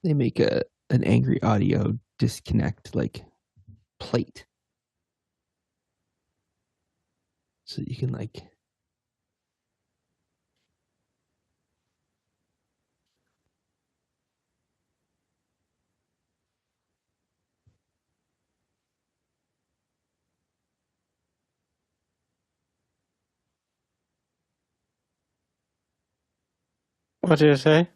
they make an angry audio disconnect like plate, so you can like. What did you say?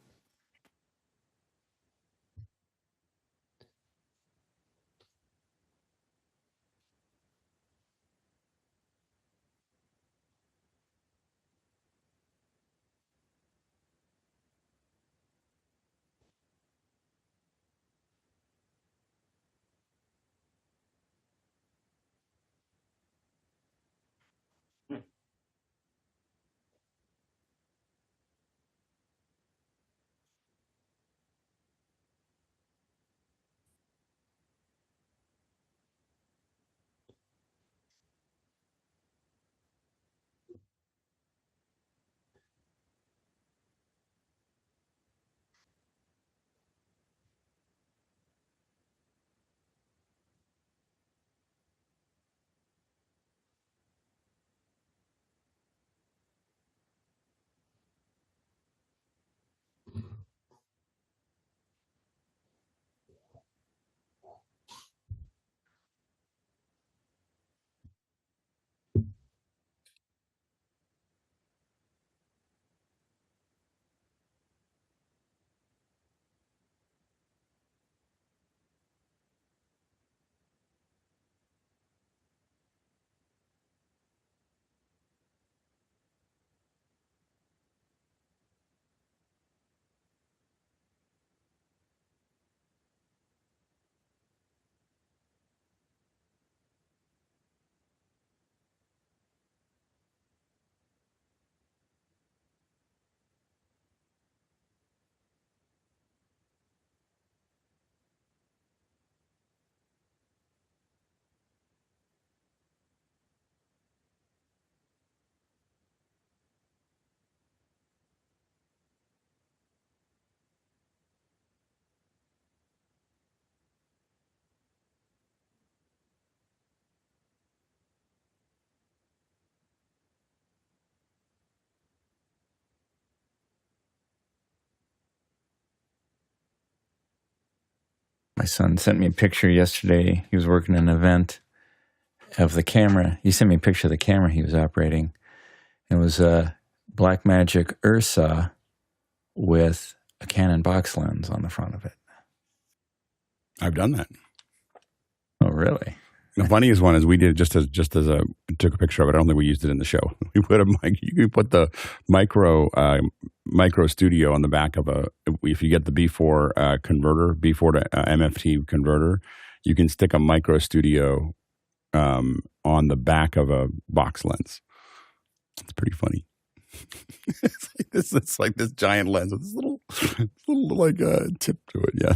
My son sent me a picture yesterday. He was working an event of the camera. He sent me a picture of the camera he was operating. It was a Blackmagic Ursa with a Canon box lens on the front of it. I've done that. Oh, really? The funniest one is we did just as took a picture of it. I don't think we used it in the show. We put a mic. You can put the micro studio on the back of if you get the B4 converter, B4 to MFT converter, you can stick a micro studio on the back of a box lens. It's pretty funny. It's like this giant lens with this little like tip to it. Yeah.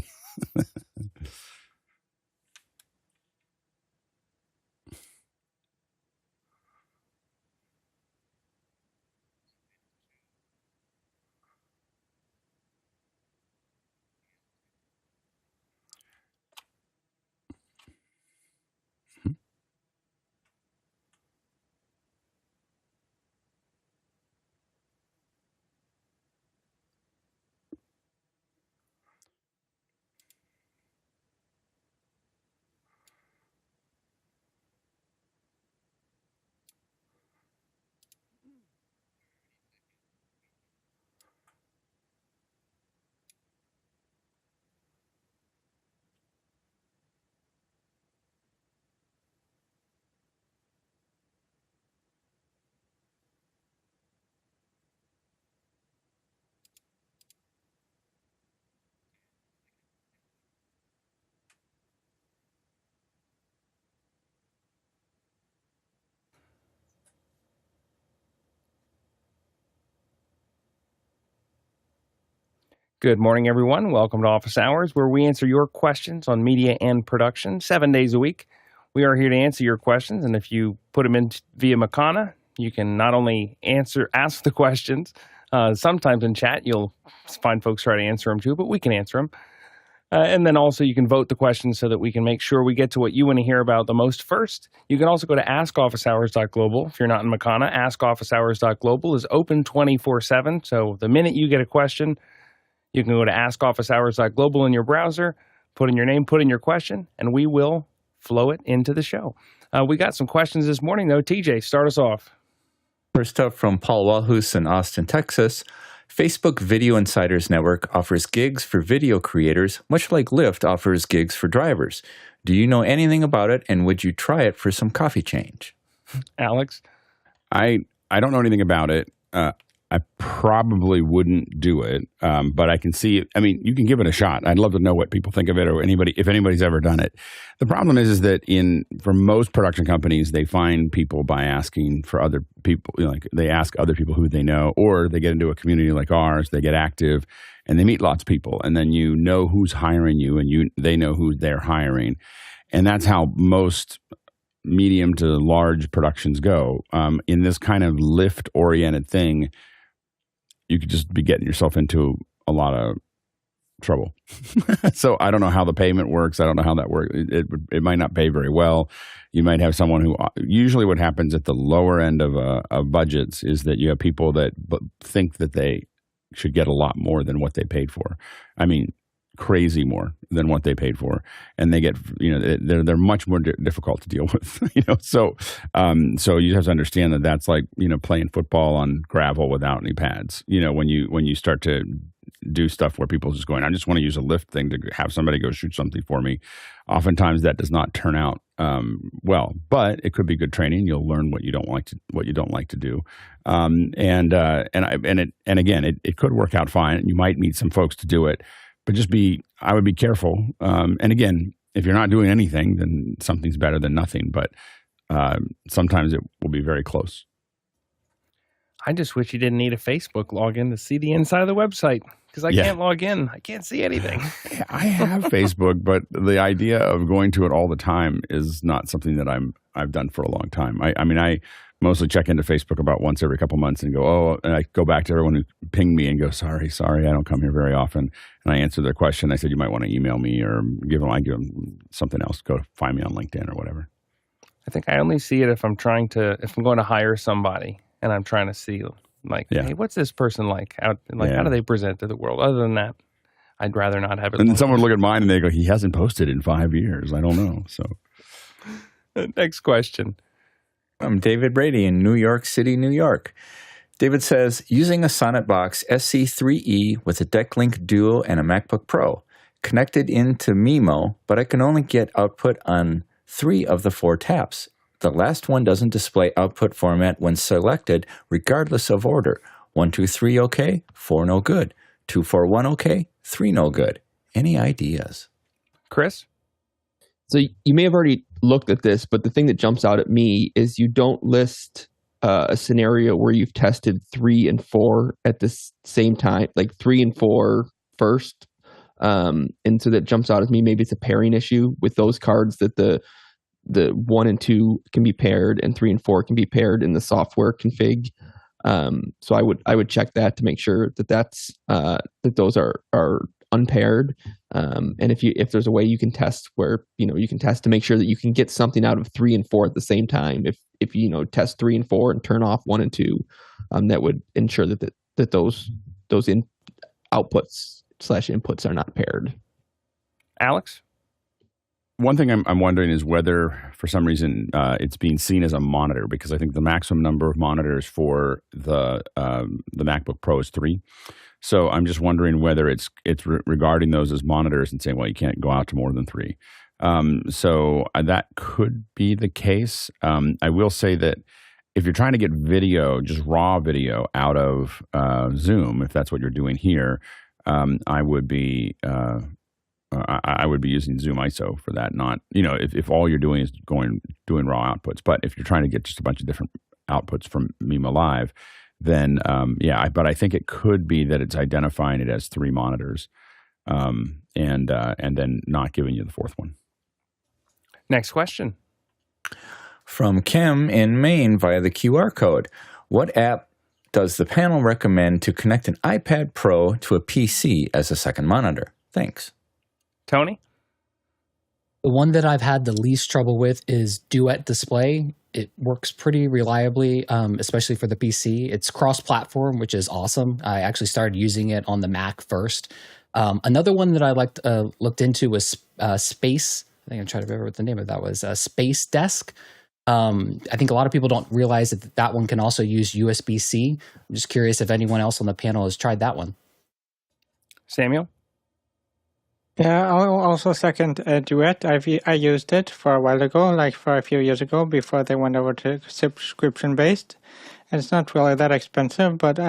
Good morning, everyone. Welcome to Office Hours, where we answer your questions on media and production 7 days a week. We are here to answer your questions, and if you put them in via Makana, you can not only ask the questions, sometimes in chat you'll find folks try to answer them too, but we can answer them. And then also you can vote the questions so that we can make sure we get to what you want to hear about the most first. You can also go to askofficehours.global. If you're not in Makana, askofficehours.global is open 24/7. So the minute you get a question, you can go to askofficehours.global in your browser, put in your name, put in your question, and we will flow it into the show. We got some questions this morning, though. TJ, start us off. First up from Paul Walhus in Austin, Texas. Facebook Video Insiders Network offers gigs for video creators, much like Lyft offers gigs for drivers. Do you know anything about it, and would you try it for some coffee change? Alex? I don't know anything about it. I probably wouldn't do it, but I can see it. I mean, you can give it a shot. I'd love to know what people think of it, or if anybody's ever done it. The problem is that for most production companies, they find people by asking for other people. Like they ask other people who they know, or they get into a community like ours. They get active, and they meet lots of people, and then you know who's hiring you, and they know who they're hiring, and that's how most medium to large productions go. In this kind of lift-oriented thing, you could just be getting yourself into a lot of trouble. So I don't know how the payment works. I don't know how that works. It might not pay very well. You might have someone who usually what happens at the lower end of budgets is that you have people that think that they should get a lot more than what they paid for. I mean, crazy more than what they paid for, and they get they're much more difficult to deal with. So you have to understand that that's like playing football on gravel without any pads. When you start to do stuff where people just going, I just want to use a lift thing to have somebody go shoot something for me. Oftentimes that does not turn out well, but it could be good training. You'll learn what you don't like to do, and again, it could work out fine. You might meet some folks to do it. But I would be careful. And again, if you're not doing anything, then something's better than nothing. But sometimes it will be very close. I just wish you didn't need a Facebook login to see the inside of the website, because I can't log in. I can't see anything. I have Facebook, but the idea of going to it all the time is not something that I've done for a long time. I mostly check into Facebook about once every couple months and go, and I go back to everyone who pinged me and go, sorry, I don't come here very often. And I answer their question. I said, you might want to email me or give them something else. Go find me on LinkedIn or whatever. I think I only see it if I'm going to hire somebody and I'm trying to see hey, what's this person like? How do they present to the world? Other than that, I'd rather not have it. And then someone would look at mine and they go, he hasn't posted in 5 years. I don't know. So next question. I'm David Brady in New York City, New York. David says, using a SonnetBox SC3E with a DeckLink Duo and a MacBook Pro, connected into Mimo, but I can only get output on 3 of the 4 taps. The last one doesn't display output format when selected, regardless of order. 1, 2, 3, okay. 4, no good. 2, 4, 1, okay. 3, no good. Any ideas? Chris? So you may have already looked at this, but the thing that jumps out at me is you don't list a scenario where you've tested 3 and 4 at the same time, like 3 and 4 first. And so that jumps out at me. Maybe it's a pairing issue with those cards that the 1 and 2 can be paired and 3 and 4 can be paired in the software config. So I would check that to make sure that those are unpaired. And if there's a way you can test where, you can test to make sure that you can get something out of 3 and 4 at the same time. If you test 3 and 4 and turn off 1 and 2, that would ensure that those outputs / inputs are not paired. Alex? One thing I'm wondering is whether, for some reason, it's being seen as a monitor, because I think the maximum number of monitors for the MacBook Pro is 3. So I'm just wondering whether it's regarding those as monitors and saying, well, you can't go out to more than 3. So that could be the case. I will say that if you're trying to get video, just raw video out of Zoom, if that's what you're doing here, I would be using Zoom ISO for that. Not, if all you're doing is doing raw outputs. But if you're trying to get just a bunch of different outputs from Mimo Live, then but I think it could be that it's identifying it as 3 monitors, and then not giving you the 4th one. Next question. From Kim in Maine via the QR code. What app does the panel recommend to connect an iPad Pro to a PC as a second monitor? Thanks. Tony? The one that I've had the least trouble with is Duet Display. It works pretty reliably, especially for the PC. It's cross-platform, which is awesome. I actually started using it on the Mac first. Another one that I looked into was Space. I think I'm trying to remember what the name of that was. Space Desk. I think a lot of people don't realize that one can also use USB-C. I'm just curious if anyone else on the panel has tried that one. Samuel? Yeah, I'll also second Duet. I used it for a while ago, like for a few years ago, before they went over to subscription-based. And it's not really that expensive, but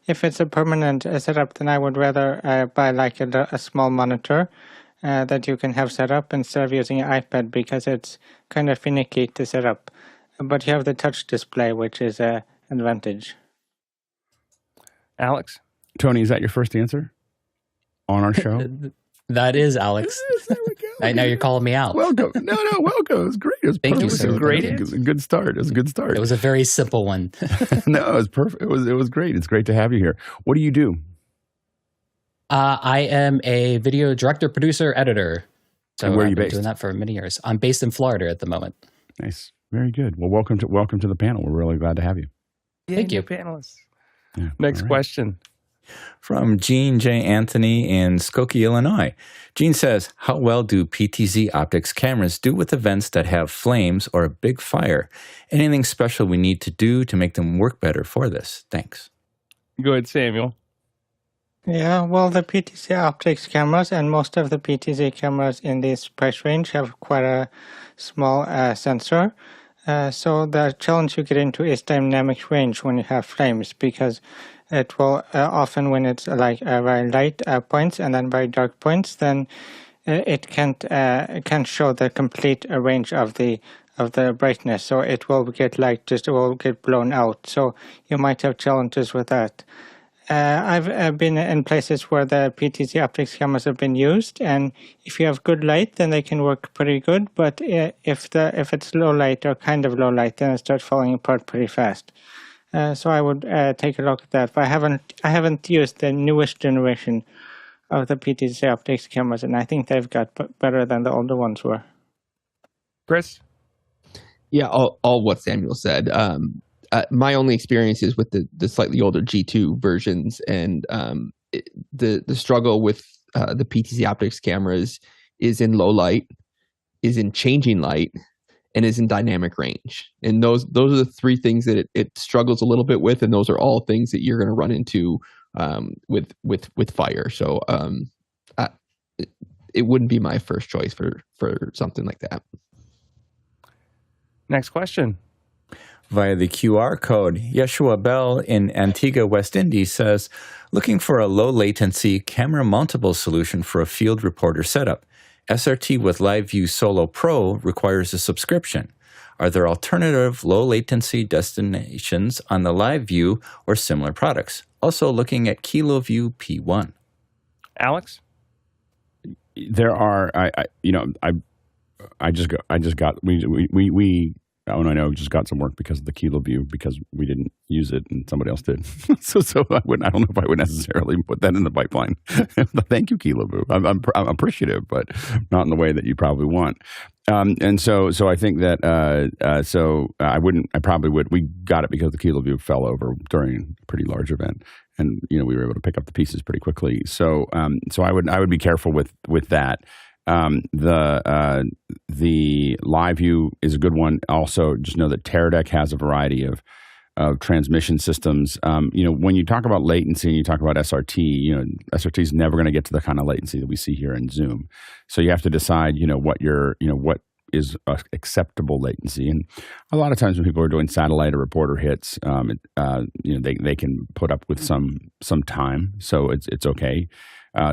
if it's a permanent setup, then I would rather buy like a small monitor that you can have set up instead of using an iPad, because it's kind of finicky to set up. But you have the touch display, which is an advantage. Alex? Tony, is that your first answer on our show? That is, Alex. I know you're calling me out. Welcome. No, welcome. It was great. It was Thank you, perfect. sir. It was great. It was a good start. It was a good start. It was a very simple one. No, it was perfect. It was great. It's great to have you here. What do you do? I am a video director, producer, editor. So And where are you I've been based? doing that for many years. I'm based in Florida at the moment. Nice. Very good. Well, welcome to the panel. We're really glad to have you. Thank you. Panelists. Yeah. Next All right. question. From Gene J. Anthony in Skokie, Illinois. Gene says, how well do PTZ optics cameras do with events that have flames or a big fire? Anything special we need to do to make them work better for this? Thanks. Go ahead, Samuel. Yeah, well, the PTZ optics cameras and most of the PTZ cameras in this price range have quite a small sensor. So the challenge you get into is dynamic range when you have flames, because it will often, when it's like very light points and then very dark points, then it can't show the complete range of the brightness. So it will get it will get blown out. So you might have challenges with that. I've been in places where the PTZ optics cameras have been used, and if you have good light, then they can work pretty good. But if it's low light or kind of low light, then it starts falling apart pretty fast. So I would take a look at that. But I haven't used the newest generation of the PTZ optics cameras, and I think they've got better than the older ones were. Chris? Yeah, all what Samuel said. My only experience is with the slightly older G2 versions, and the struggle with the PTZ optics cameras is in low light, is in changing light, and is in dynamic range. And those are the three things that it struggles a little bit with, and those are all things that you're going to run into with fire. So it wouldn't be my first choice for something like that. Next question. Via the QR code, Yeshua Bell in Antigua, West Indies says, looking for a low latency camera mountable solution for a field reporter setup. SRT with LiveView Solo Pro requires a subscription. Are there alternative low latency destinations on the LiveView or similar products? Also looking at KiloView P1. Alex? There are, I just got some work because of the KiloView, because we didn't use it and somebody else did. so I don't know if I would necessarily put that in the pipeline. Thank you, KiloView. I'm appreciative, but not in the way that you probably want. And so I think that I probably would. We got it because the KiloView fell over during a pretty large event, and we were able to pick up the pieces pretty quickly. So I would be careful with that. The LiveView is a good one. Also, just know that Teradek has a variety of transmission systems. When you talk about latency and you talk about SRT, SRT is never going to get to the kind of latency that we see here in Zoom. So you have to decide, what is acceptable latency. And a lot of times when people are doing satellite or reporter hits, they can put up with some time, so it's okay.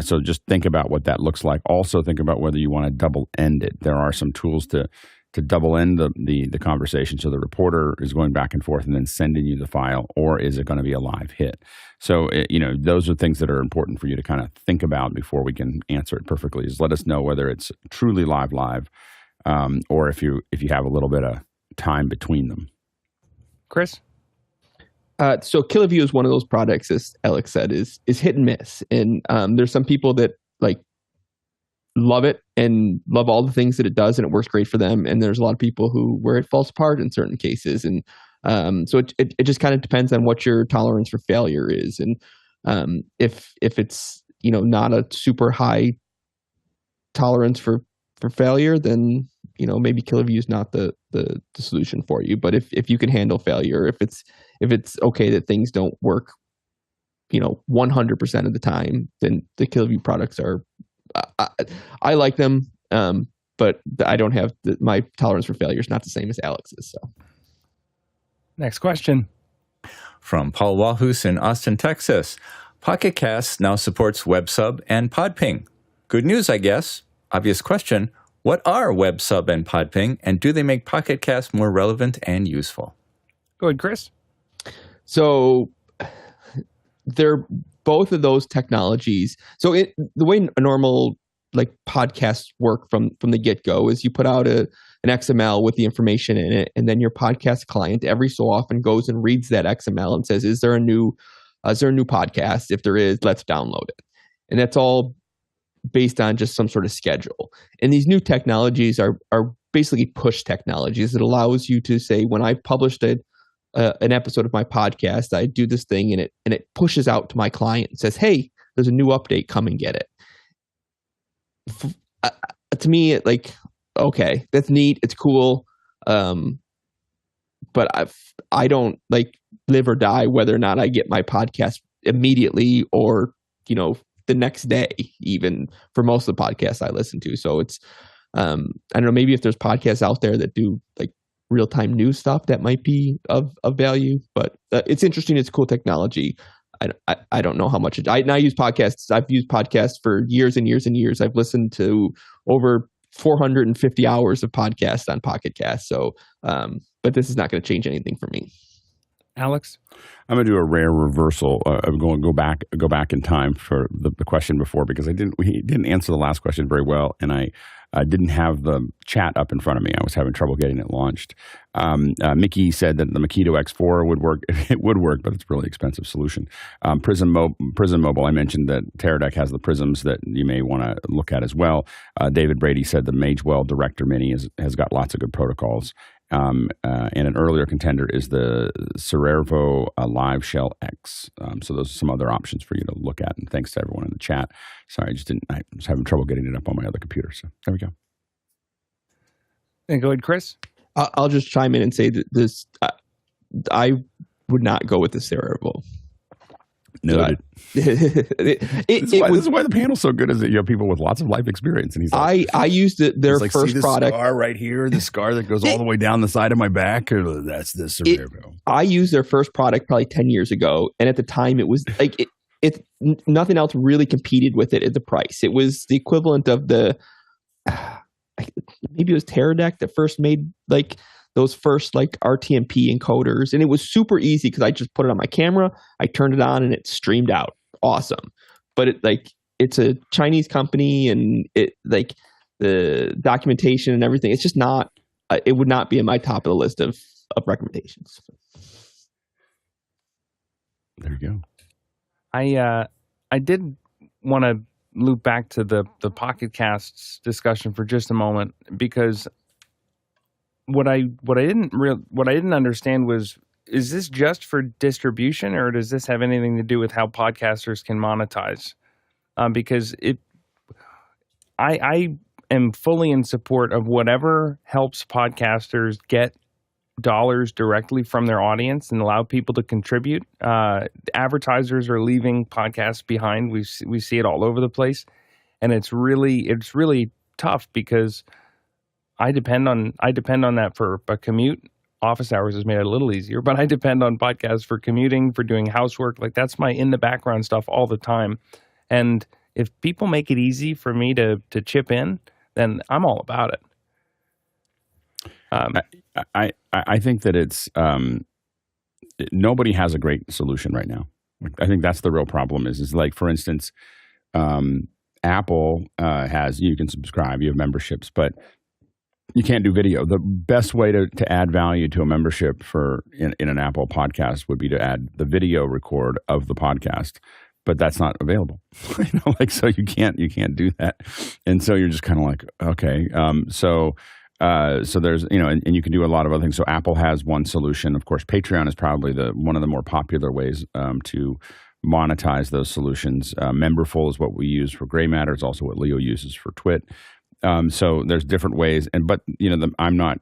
So just think about what that looks like. Also think about whether you want to double end it. There are some tools to double end the conversation, so the reporter is going back and forth and then sending you the file, or is it going to be a live hit? So those are things that are important for you to kind of think about before we can answer it perfectly. Just let us know whether it's truly live, or if you have a little bit of time between them. Chris? So KiloView is one of those products, as Alex said, is hit and miss. And there's some people that love it and love all the things that it does, and it works great for them. And there's a lot of people where it falls apart in certain cases. And so it just kind of depends on what your tolerance for failure is. And if it's, not a super high tolerance for failure, then, maybe KiloView is not the solution for you. But if you can handle failure, if it's okay that things don't work, 100% of the time, then the KiloView products are, I like them. But I don't have my tolerance for failure is not the same as Alex's. So. Next question. From Paul Walhus in Austin, Texas. Pocket Cast now supports WebSub and Podping. Good news, I guess. Obvious question. What are WebSub and Podping, and do they make Pocket Cast more relevant and useful? Go ahead, Chris. So they're both of those technologies. So the way a normal podcasts work from the get-go is you put out an XML with the information in it, and then your podcast client every so often goes and reads that XML and says, is there a new podcast? If there is, let's download it. And that's all based on just some sort of schedule. And these new technologies are basically push technologies. It allows you to say, when I published an episode of my podcast, I do this thing and it pushes out to my client and says, hey, there's a new update, come and get it. To me, okay, that's neat, it's cool, but I don't live or die whether or not I get my podcast immediately or the next day, even for most of the podcasts I listen to. So it's I don't know, maybe if there's podcasts out there that do real-time news stuff, that might be of value, but it's interesting. It's cool technology. I don't know how much I use podcasts. I've used podcasts for years and years and years. I've listened to over 450 hours of podcasts on Pocket Cast. So, but this is not going to change anything for me. Alex? I'm going to do a rare reversal. I'm going to go back in time for the question before, because we didn't answer the last question very well, and I didn't have the chat up in front of me. I was having trouble getting it launched. Mickey said that the Makito X4 would work. It would work, but it's a really expensive solution. Prism Mobile, I mentioned that Teradek has the prisms that you may want to look at as well. David Brady said the Magewell Director Mini has got lots of good protocols. And an earlier contender is the Cerervo Live Shell X. So those are some other options for you to look at. And thanks to everyone in the chat. Sorry, I was having trouble getting it up on my other computer. So there we go. And go ahead, Chris. I'll just chime in and say that this, I would not go with the Cerervo. Noted. This is why the panel's so good, is that you have people with lots of life experience. And he's like, I used their first first product. Scar right here, the scar that goes all the way down the side of my back. That's the Cerervo. I used their first product probably 10 years ago, and at the time it was nothing else really competed with it at the price. It was the equivalent of maybe it was Teradek that first made those first RTMP encoders, and it was super easy because I just put it on my camera, I turned it on, and it streamed out. Awesome. But it's a Chinese company, and the documentation and everything, it's just not. It would not be in my top of the list of recommendations. There you go. I did want to loop back to the Pocket Casts discussion for just a moment, because what I didn't understand was, is this just for distribution, or does this have anything to do with how podcasters can monetize? Because I am fully in support of whatever helps podcasters get dollars directly from their audience and allow people to contribute. Advertisers are leaving podcasts behind. We see it all over the place, and it's really tough because I depend on that for a commute. Office Hours has made it a little easier, but I depend on podcasts for commuting, for doing housework. That's my in the background stuff all the time. And if people make it easy for me to chip in, then I'm all about it. I think that it's nobody has a great solution right now. I think that's the real problem. Is for instance, Apple has, you can subscribe, you have memberships, but you can't do video. The best way to add value to a membership in an Apple podcast would be to add the video record of the podcast. but that's not available. Like, so you can't do that. And so you're just kind of like, okay. So there's, and you can do a lot of other things. So Apple has one solution. Of course, Patreon is probably one of the more popular ways to monetize those solutions. Memberful is what we use for Gray Matter. It's also what Leo uses for Twit. So there's different ways. But I'm not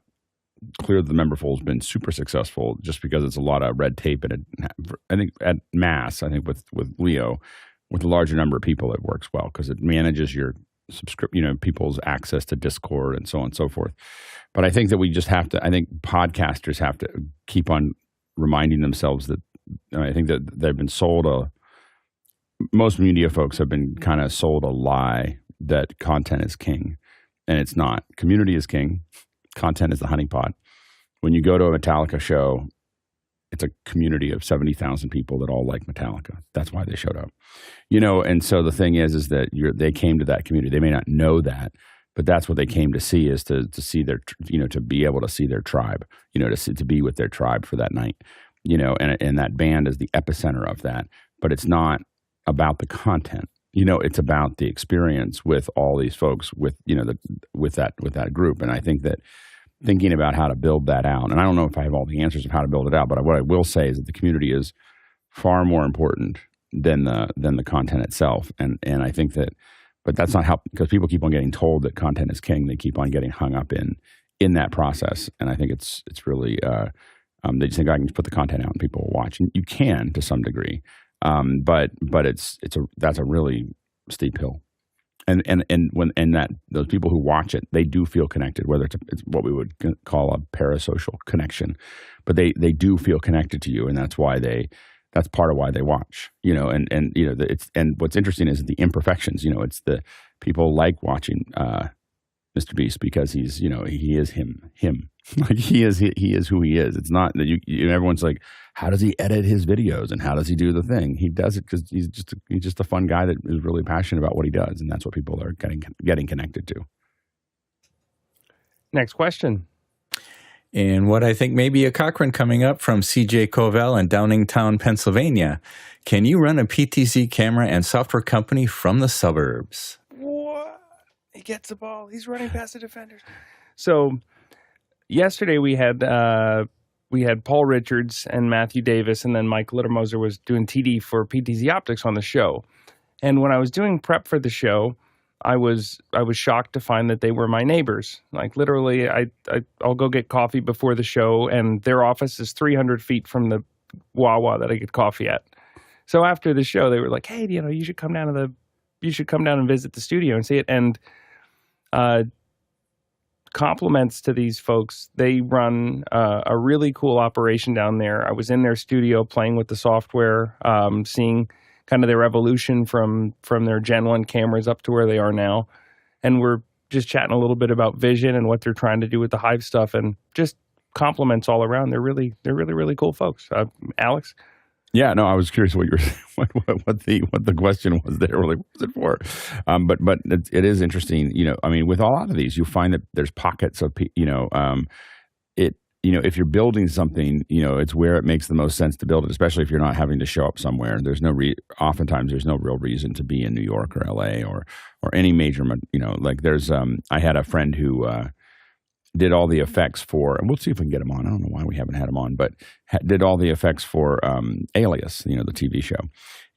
clear that the Memberful has been super successful just because it's a lot of red tape. And I think at mass, with Leo, with a larger number of people, it works well because it manages your people's access to Discord and so on and so forth. But I think that we just have to, I think podcasters have to keep on reminding themselves that I think that they've been sold most media folks have been kind of sold a lie that content is king, and it's not. Community is king. Content is the honeypot. When you go to a Metallica show, it's a community of 70,000 people that all like Metallica. That's why they showed up, And so the thing is that they came to that community. They may not know that, but that's what they came to see, is to see their, to be able to see their tribe, to be with their tribe for that night, and that band is the epicenter of that. But it's not about the content. It's about the experience with all these folks, with that group. And I think that thinking about how to build that out, and I don't know if I have all the answers of how to build it out, but what I will say is that the community is far more important than the content itself. And I think that, but that's not how, because people keep on getting told that content is king. They keep on getting hung up in that process. And I think it's really, they just think I can just put the content out and people will watch. And you can to some degree, but that's a really steep hill. And those people who watch it, they do feel connected, whether it's what we would call a parasocial connection, but they do feel connected to you, and that's part of why they watch. And what's interesting is the imperfections. It's the people like watching Mr. Beast because he's he is him. Like he is who he is. It's not that everyone's like, how does he edit his videos and how does he do the thing? He does it because he's just a fun guy that is really passionate about what he does, and that's what people are getting connected to. Next question. And what I think may be a Cochrane coming up from CJ Covell in Downingtown, Pennsylvania. Can you run a PTZ camera and software company from the suburbs? What? He gets the ball. He's running past the defenders. So yesterday we had Paul Richards and Matthew Davis, and then Mike Littermoser was doing TD for PTZ Optics on the show. And when I was doing prep for the show, I was shocked to find that they were my neighbors. Like literally, I'll go get coffee before the show, and their office is 300 feet from the Wawa that I get coffee at. So after the show, they were like, "Hey, you should come down and visit the studio and see it." And compliments to these folks. They run a really cool operation down there. I was in their studio playing with the software, seeing kind of their evolution from their Gen 1 cameras up to where they are now. And we're just chatting a little bit about vision and what they're trying to do with the Hive stuff, and just compliments all around. They're really cool folks. Alex? Yeah, no, I was curious what you were what the question was there. Like, what was it for? But it is interesting. With a lot of these, you find that there's pockets of if you're building something, it's where it makes the most sense to build it, especially if you're not having to show up somewhere. There's oftentimes there's no real reason to be in New York or LA or any major, like there's, I had a friend who, did all the effects for, and we'll see if we can get him on. I don't know why we haven't had him on, but did all the effects for, Alias, the TV show,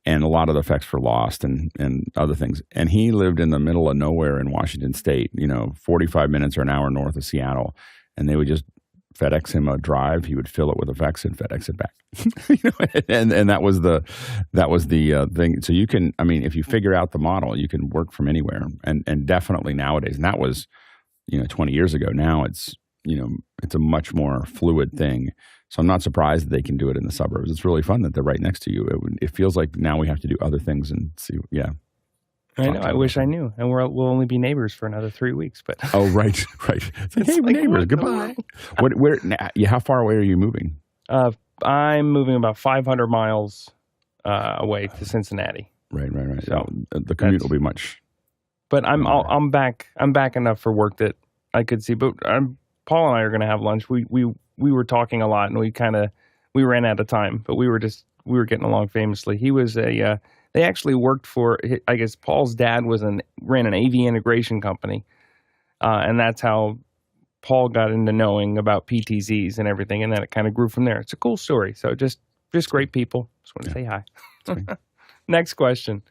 and a lot of the effects for Lost and other things. And he lived in the middle of nowhere in Washington State, 45 minutes or an hour north of Seattle, and they would just FedEx him a drive. He would fill it with effects and FedEx it back. and that was the thing. So you can, if you figure out the model, you can work from anywhere, and definitely nowadays. And that was, 20 years ago. Now it's a much more fluid thing. So I'm not surprised that they can do it in the suburbs. It's really fun that they're right next to you. It feels like now we have to do other things and see. Yeah. I know. I wish I knew. And we'll only be neighbors for another 3 weeks. But oh, right. It's like, hey, like, neighbors, goodbye. How far away are you moving? I'm moving about 500 miles away to Cincinnati. Right. So the commute will be much. But I'm back enough for work that I could see. But Paul and I are going to have lunch. We were talking a lot, and we ran out of time. But we were getting along famously. He was a They actually worked for, I guess Paul's dad ran an AV integration company, and that's how Paul got into knowing about PTZs and everything, and then it kind of grew from there. It's a cool story. So just great people. Just want to say hi. Next question.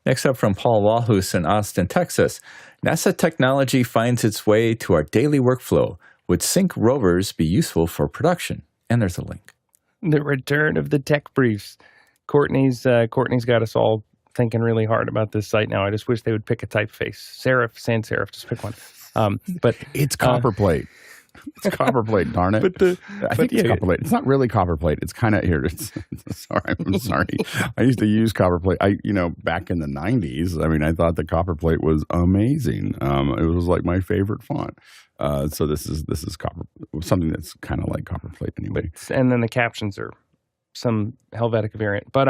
Next up from Paul Walhus in Austin, Texas. NASA technology finds its way to our daily workflow. Would sync rovers be useful for production? And there's a link. The return of the tech briefs. Courtney's got us all thinking really hard about this site now. I just wish they would pick a typeface. Serif, sans serif, just pick one. But it's copperplate. It's copperplate, darn it. I think it's copperplate. It's not really copperplate. It's kind of here. I'm sorry. I used to use copperplate. Back in the 90s. I mean, I thought the copperplate was amazing. It was like my favorite font. So this is something that's kind of like copperplate anyway. And then the captions are some Helvetica variant. But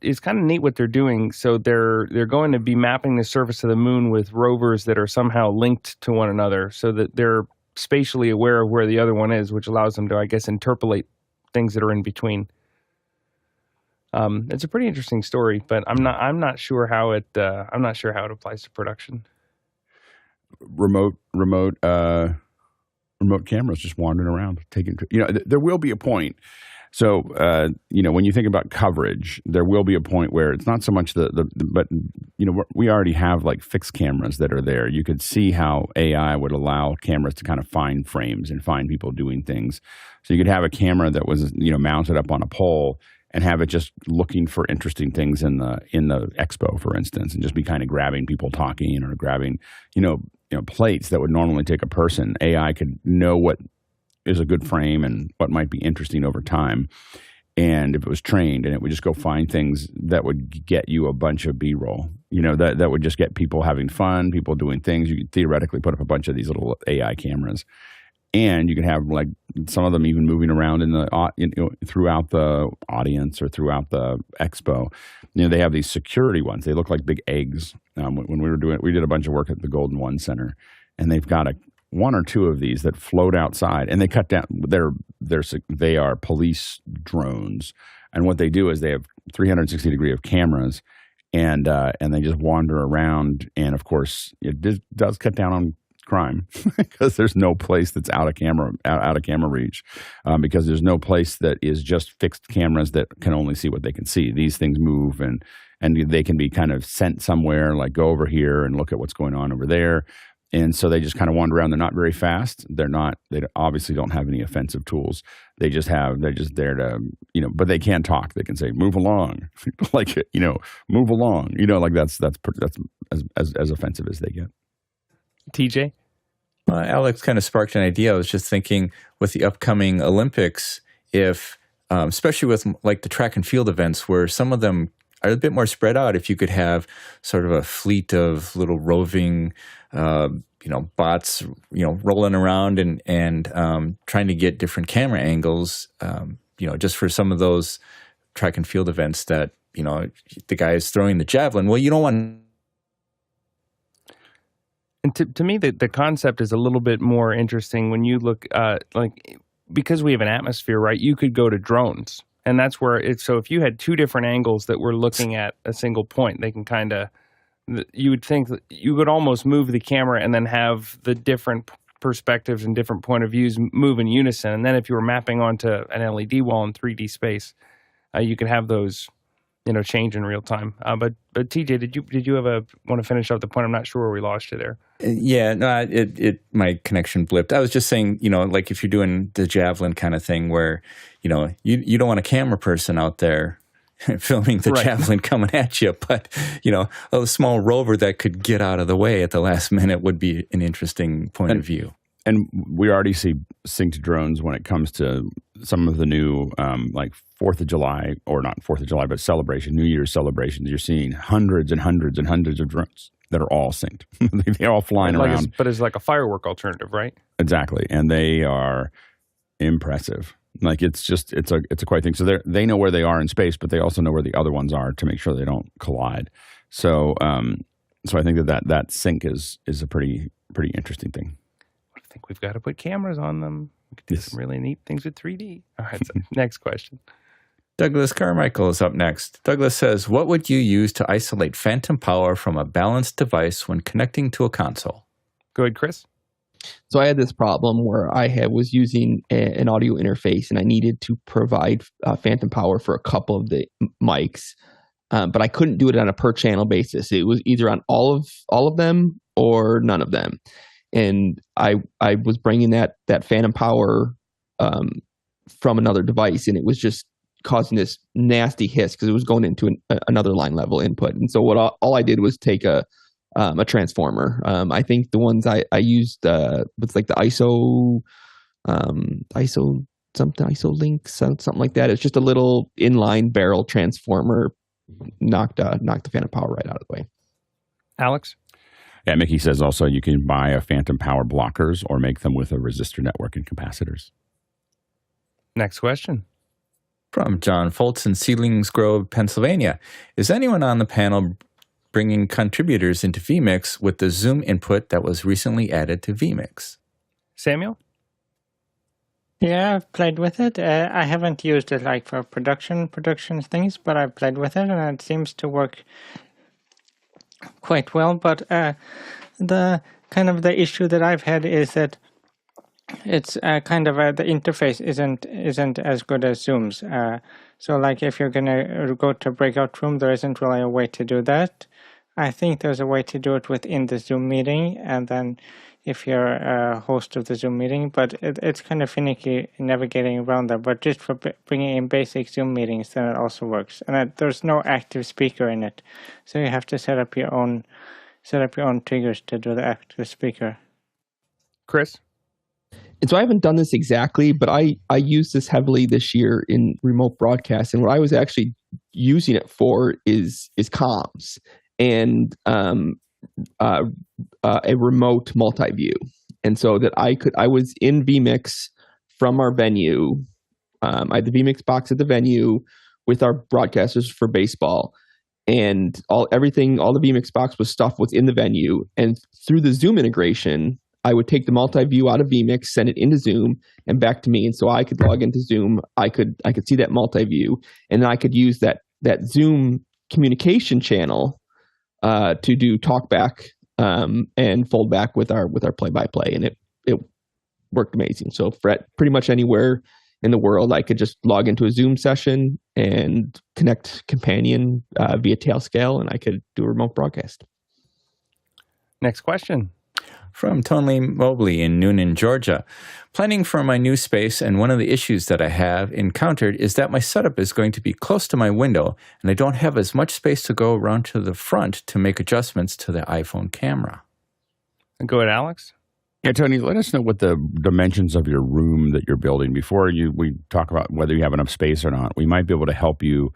it's kind of neat what they're doing. So they're going to be mapping the surface of the moon with rovers that are somehow linked to one another, so that they're spatially aware of where the other one is, which allows them to, I guess, interpolate things that are in between. It's a pretty interesting story, but I'm not sure how it applies to production. Remote cameras just wandering around, taking. There will be a point. So, when you think about coverage, there will be a point where it's not so much but we already have like fixed cameras that are there. You could see how AI would allow cameras to kind of find frames and find people doing things. So you could have a camera that was, mounted up on a pole and have it just looking for interesting things in the expo, for instance, and just be kind of grabbing people talking or grabbing, plates that would normally take a person. AI could know what is a good frame and what might be interesting over time. And if it was trained, and it would just go find things that would get you a bunch of B-roll, that would just get people having fun, people doing things. You could theoretically put up a bunch of these little AI cameras, and you could have like some of them even moving around throughout the audience or throughout the expo. They have these security ones. They look like big eggs. When we did a bunch of work at the Golden One Center, and they've got one or two of these that float outside, and they cut down. They are police drones, and what they do is they have 360-degree of cameras, and they just wander around. And of course, it does cut down on crime because there's no place that's out of camera reach, because there's no place that is just fixed cameras that can only see what they can see. These things move, and they can be kind of sent somewhere, like go over here and look at what's going on over there. And so they just kind of wander around. They're not very fast. They obviously don't have any offensive tools. They're just there to, but they can talk. They can say, move along, move along, like that's as offensive as they get. TJ? Alex kind of sparked an idea. I was just thinking with the upcoming Olympics, if, especially with like the track and field events where some of them are a bit more spread out, if you could have sort of a fleet of little roving, bots, rolling around and trying to get different camera angles, just for some of those track and field events that, the guy is throwing the javelin. Well, you don't want. And to me, the concept is a little bit more interesting when you look, because we have an atmosphere, right? You could go to drones. And that's where so if you had two different angles that were looking at a single point, they can kind of, you would think that you could almost move the camera and then have the different perspectives and different point of views move in unison. And then if you were mapping onto an LED wall in 3D space, you could have those, change in real time. But TJ, did you want to finish up the point? I'm not sure where we lost you there. Yeah, no, my connection blipped. I was just saying, like if you're doing the javelin kind of thing where, you don't want a camera person out there filming the javelin coming at you, but, a small rover that could get out of the way at the last minute would be an interesting point of view. And we already see synced drones when it comes to some of the new, like 4th of July, or not 4th of July, but New Year's celebrations. You're seeing hundreds and hundreds and hundreds of drones that are all synced. They're all flying around. But it's like a firework alternative, right? Exactly. And they are impressive. Like it's a quite thing. So they know where they are in space, but they also know where the other ones are to make sure they don't collide. So I think that sync is a pretty interesting thing. I think we've got to put cameras on them. We could do some really neat things with 3D. All right, so next question. Douglas Carmichael is up next. Douglas says, what would you use to isolate phantom power from a balanced device when connecting to a console? Go ahead, Chris. So I had this problem where was using an audio interface, and I needed to provide phantom power for a couple of the mics, but I couldn't do it on a per channel basis. It was either on all of them or none of them, and I was bringing that phantom power from another device, and it was just causing this nasty hiss because it was going into another line level input. And so all I did was take a transformer. I think the ones I used was like the ISO Link, something like that. It's just a little inline barrel transformer, knocked the phantom power right out of the way. Alex? Yeah, Mickey says also you can buy a phantom power blockers or make them with a resistor network and capacitors. Next question. From John Foltz in Selinsgrove, Pennsylvania. Is anyone on the panel bringing contributors into vMix with the Zoom input that was recently added to vMix? Samuel? Yeah, I've played with it. I haven't used it like for production things, but I've played with it and it seems to work quite well. But the issue that I've had is that it's the interface isn't as good as Zoom's. So like if you're gonna go to a breakout room, there isn't really a way to do that. I think there's a way to do it within the Zoom meeting, and then if you're a host of the Zoom meeting, but it's kind of finicky navigating around that. But just for bringing in basic Zoom meetings, then it also works. And there's no active speaker in it, so you have to set up your own triggers to do the active speaker. Chris? And so I haven't done this exactly, but I used this heavily this year in remote broadcast. And what I was actually using it for is comms and a remote multi-view. And so that I was in vMix from our venue. I had the vMix box at the venue with our broadcasters for baseball. And all the vMix box was stuff was in the venue. And through the Zoom integration, I would take the multi-view out of vMix, send it into Zoom, and back to me. And so I could log into Zoom. I could see that multi-view, and then I could use that Zoom communication channel to do talkback and fold back with our play-by-play, and it worked amazing. So for pretty much anywhere in the world, I could just log into a Zoom session and connect Companion via Tailscale, and I could do a remote broadcast. Next question. From Tonley Mobley in Noonan, Georgia. Planning for my new space, and one of the issues that I have encountered is that my setup is going to be close to my window, and I don't have as much space to go around to the front to make adjustments to the iPhone camera. Go ahead, Alex. Yeah, Tony, let us know what the dimensions of your room that you're building before we talk about whether you have enough space or not. We might be able to help you.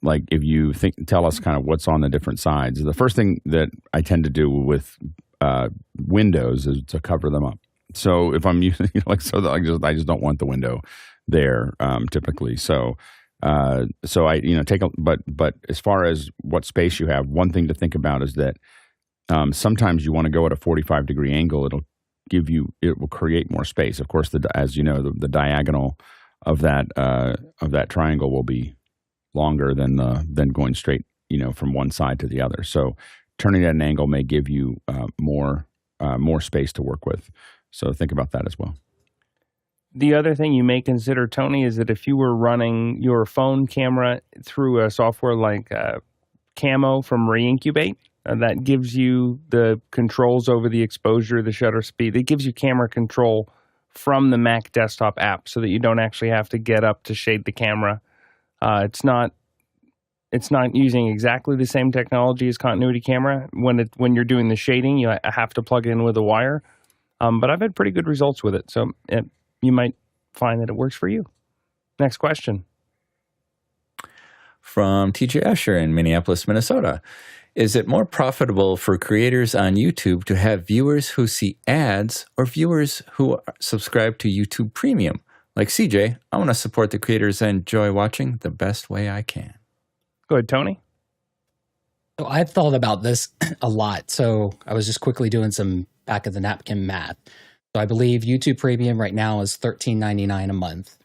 Like if you tell us kind of what's on the different sides. The first thing that I tend to do with windows is to cover them up. So if I'm using I just don't want the window there typically. So I but as far as what space you have, one thing to think about is that sometimes you want to go at a 45-degree angle. It will create more space. Of course, as you know, the diagonal of that triangle will be longer than going straight, from one side to the other. So turning at an angle may give you more space to work with. So think about that as well. The other thing you may consider, Tony, is that if you were running your phone camera through a software like Camo from Reincubate, that gives you the controls over the exposure, the shutter speed. It gives you camera control from the Mac desktop app so that you don't actually have to get up to shade the camera. It's not using exactly the same technology as Continuity Camera. When you're doing the shading, you have to plug it in with a wire. But I've had pretty good results with it, so you might find that it works for you. Next question. From TJ Escher in Minneapolis, Minnesota. Is it more profitable for creators on YouTube to have viewers who see ads or viewers who subscribe to YouTube Premium? Like CJ, I want to support the creators I enjoy watching the best way I can. Go ahead, Tony. So I've thought about this a lot. So I was just quickly doing some back of the napkin math. So I believe YouTube Premium right now is $13.99 a month.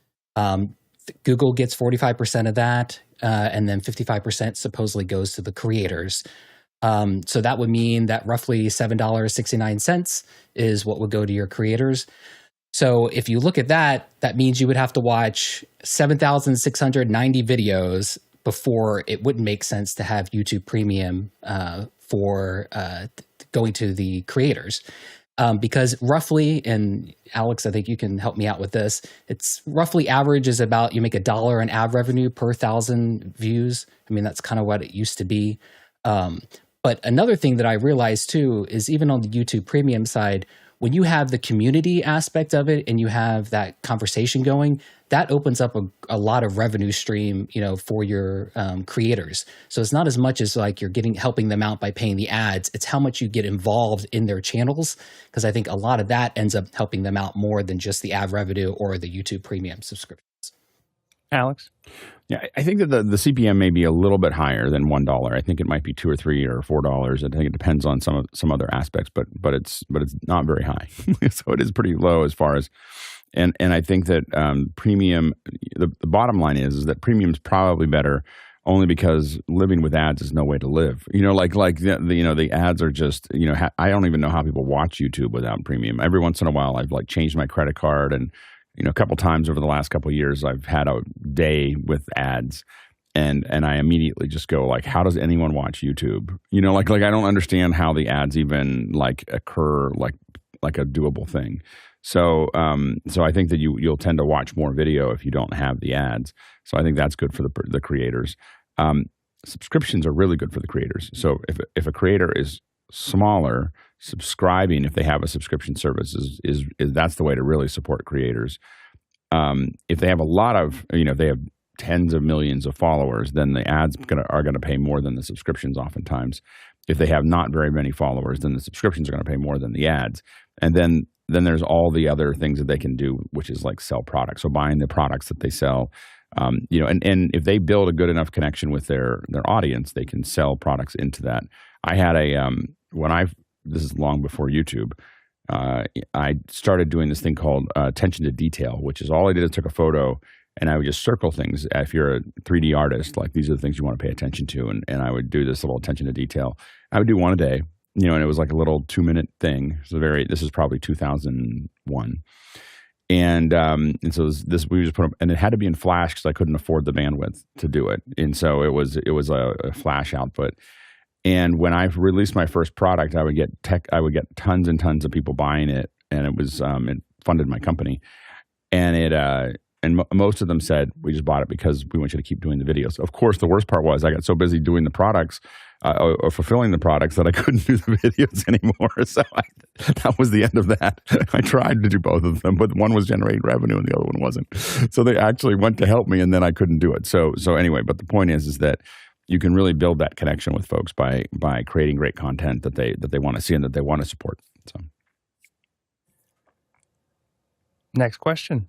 Google gets 45% of that, and then 55% supposedly goes to the creators. So that would mean that roughly $7.69 is what would go to your creators. So if you look at that, that means you would have to watch 7,690 videos before it wouldn't make sense to have YouTube Premium for going to the creators. Because roughly, and Alex, I think you can help me out with this, it's roughly average is about, you make $1 in ad revenue per 1,000 views. I mean, that's kind of what it used to be. But another thing that I realized too is even on the YouTube Premium side, when you have the community aspect of it and you have that conversation going, that opens up a lot of revenue stream, for your creators. So it's not as much as like you're helping them out by paying the ads. It's how much you get involved in their channels, because I think a lot of that ends up helping them out more than just the ad revenue or the YouTube Premium subscriptions. Alex? Yeah, I think that the CPM may be a little bit higher than $1. I think it might be $2 or $3 or $4. I think it depends on some other aspects, but it's not very high. So it is pretty low as far as, and I think that premium. The bottom line is that premium's probably better, only because living with ads is no way to live. The ads are just I don't even know how people watch YouTube without premium. Every once in a while, I've changed my credit card and. A couple times over the last couple of years, I've had a day with ads, and I immediately just go how does anyone watch YouTube? I don't understand how the ads even occur like a doable thing. So I think that you'll tend to watch more video if you don't have the ads. So I think that's good for the creators. Subscriptions are really good for the creators. So if a creator is smaller, subscribing if they have a subscription service is that's the way to really support creators. If they have a lot of if they have tens of millions of followers, then the ads are gonna pay more than the subscriptions oftentimes. If they have not very many followers, then the subscriptions are gonna pay more than the ads. And then there's all the other things that they can do, which is sell products. So buying the products that they sell. And if they build a good enough connection with their audience, they can sell products into that. I had this is long before YouTube. I started doing this thing called attention to detail, which is all I did is took a photo and I would just circle things. If you're a 3D artist, these are the things you want to pay attention to. And I would do this little attention to detail. I would do one a day, and it was a little 2-minute thing. This is probably 2001. And so we just put up, and it had to be in Flash because I couldn't afford the bandwidth to do it. And so it was a Flash output. And when I released my first product, I would get tons and tons of people buying it, and it was it funded my company. And most of them said, we just bought it because we want you to keep doing the videos. Of course, the worst part was I got so busy doing the products or fulfilling the products that I couldn't do the videos anymore. So that was the end of that. I tried to do both of them, but one was generating revenue and the other one wasn't. So they actually went to help me, and then I couldn't do it. So anyway, but the point is that you can really build that connection with folks by creating great content that they want to see and that they want to support. So, next question.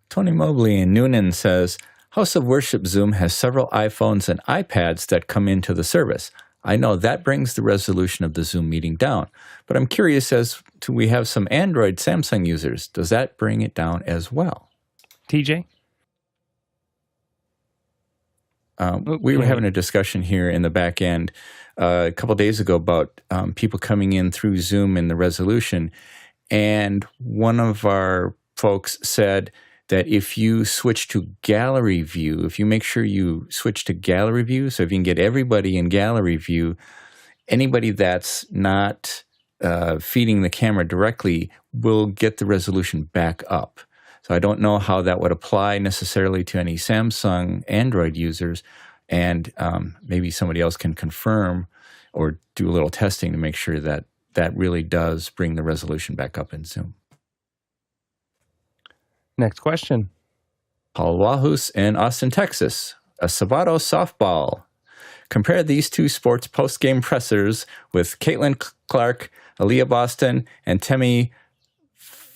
Tony Mobley in Noonan says, House of Worship Zoom has several iPhones and iPads that come into the service. I know that brings the resolution of the Zoom meeting down, but I'm curious as to we have some Android Samsung users. Does that bring it down as well? TJ? We were having a discussion here in the back end a couple of days ago about people coming in through Zoom and the resolution. And one of our folks said that if you switch to gallery view, if you make sure you switch to gallery view, so if you can get everybody in gallery view, anybody that's not feeding the camera directly will get the resolution back up. So I don't know how that would apply necessarily to any Samsung Android users, and maybe somebody else can confirm or do a little testing to make sure that that really does bring the resolution back up in Zoom. Next question. Paul Wahus in Austin, Texas. A Sabato softball. Compare these two sports post-game pressers with Caitlin Clark, Aaliyah Boston, and Temi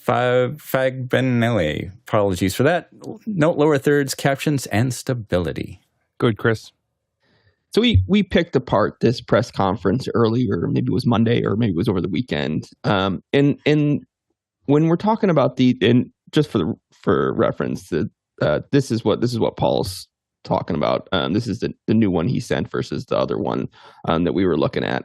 Fagbenelli. Apologies for that. Note lower thirds, captions, and stability. Good, Chris. So we picked apart this press conference earlier. Maybe it was Monday or maybe it was over the weekend. And when we're talking about and just for reference, this is what Paul's talking about. This is the new one he sent versus the other one that we were looking at.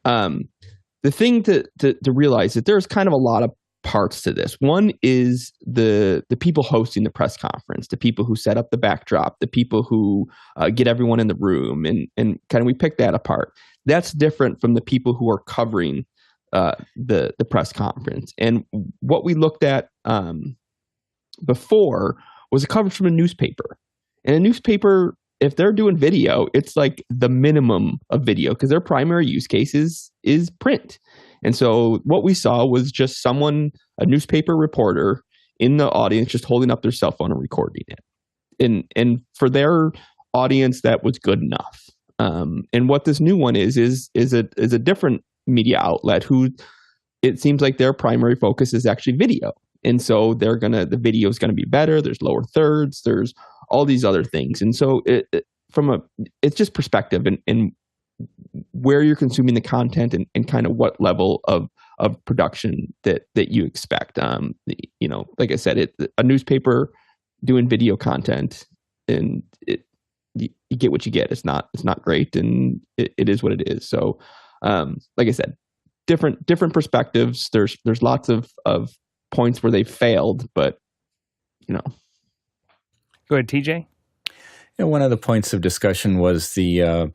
The thing to realize that there's kind of a lot of parts to this. One is the people hosting the press conference, the people who set up the backdrop, the people who get everyone in the room, and kind of we pick that apart. That's different from the people who are covering the press conference. And what we looked at before was a coverage from a newspaper. And a newspaper, if they're doing video, it's like the minimum of video because their primary use case is print. And so what we saw was just a newspaper reporter in the audience, just holding up their cell phone and recording it. And for their audience, that was good enough. And what this new one is a different media outlet who it seems like their primary focus is actually video. And so the video is going to be better. There's lower thirds. There's all these other things. And so it's just perspective and where you're consuming the content and kind of what level of production that you expect. Like I said, a newspaper doing video content and you get what you get. It's not great and it is what it is. So, like I said, different perspectives. There's lots of points where they failed, but Go ahead, TJ. And one of the points of discussion was the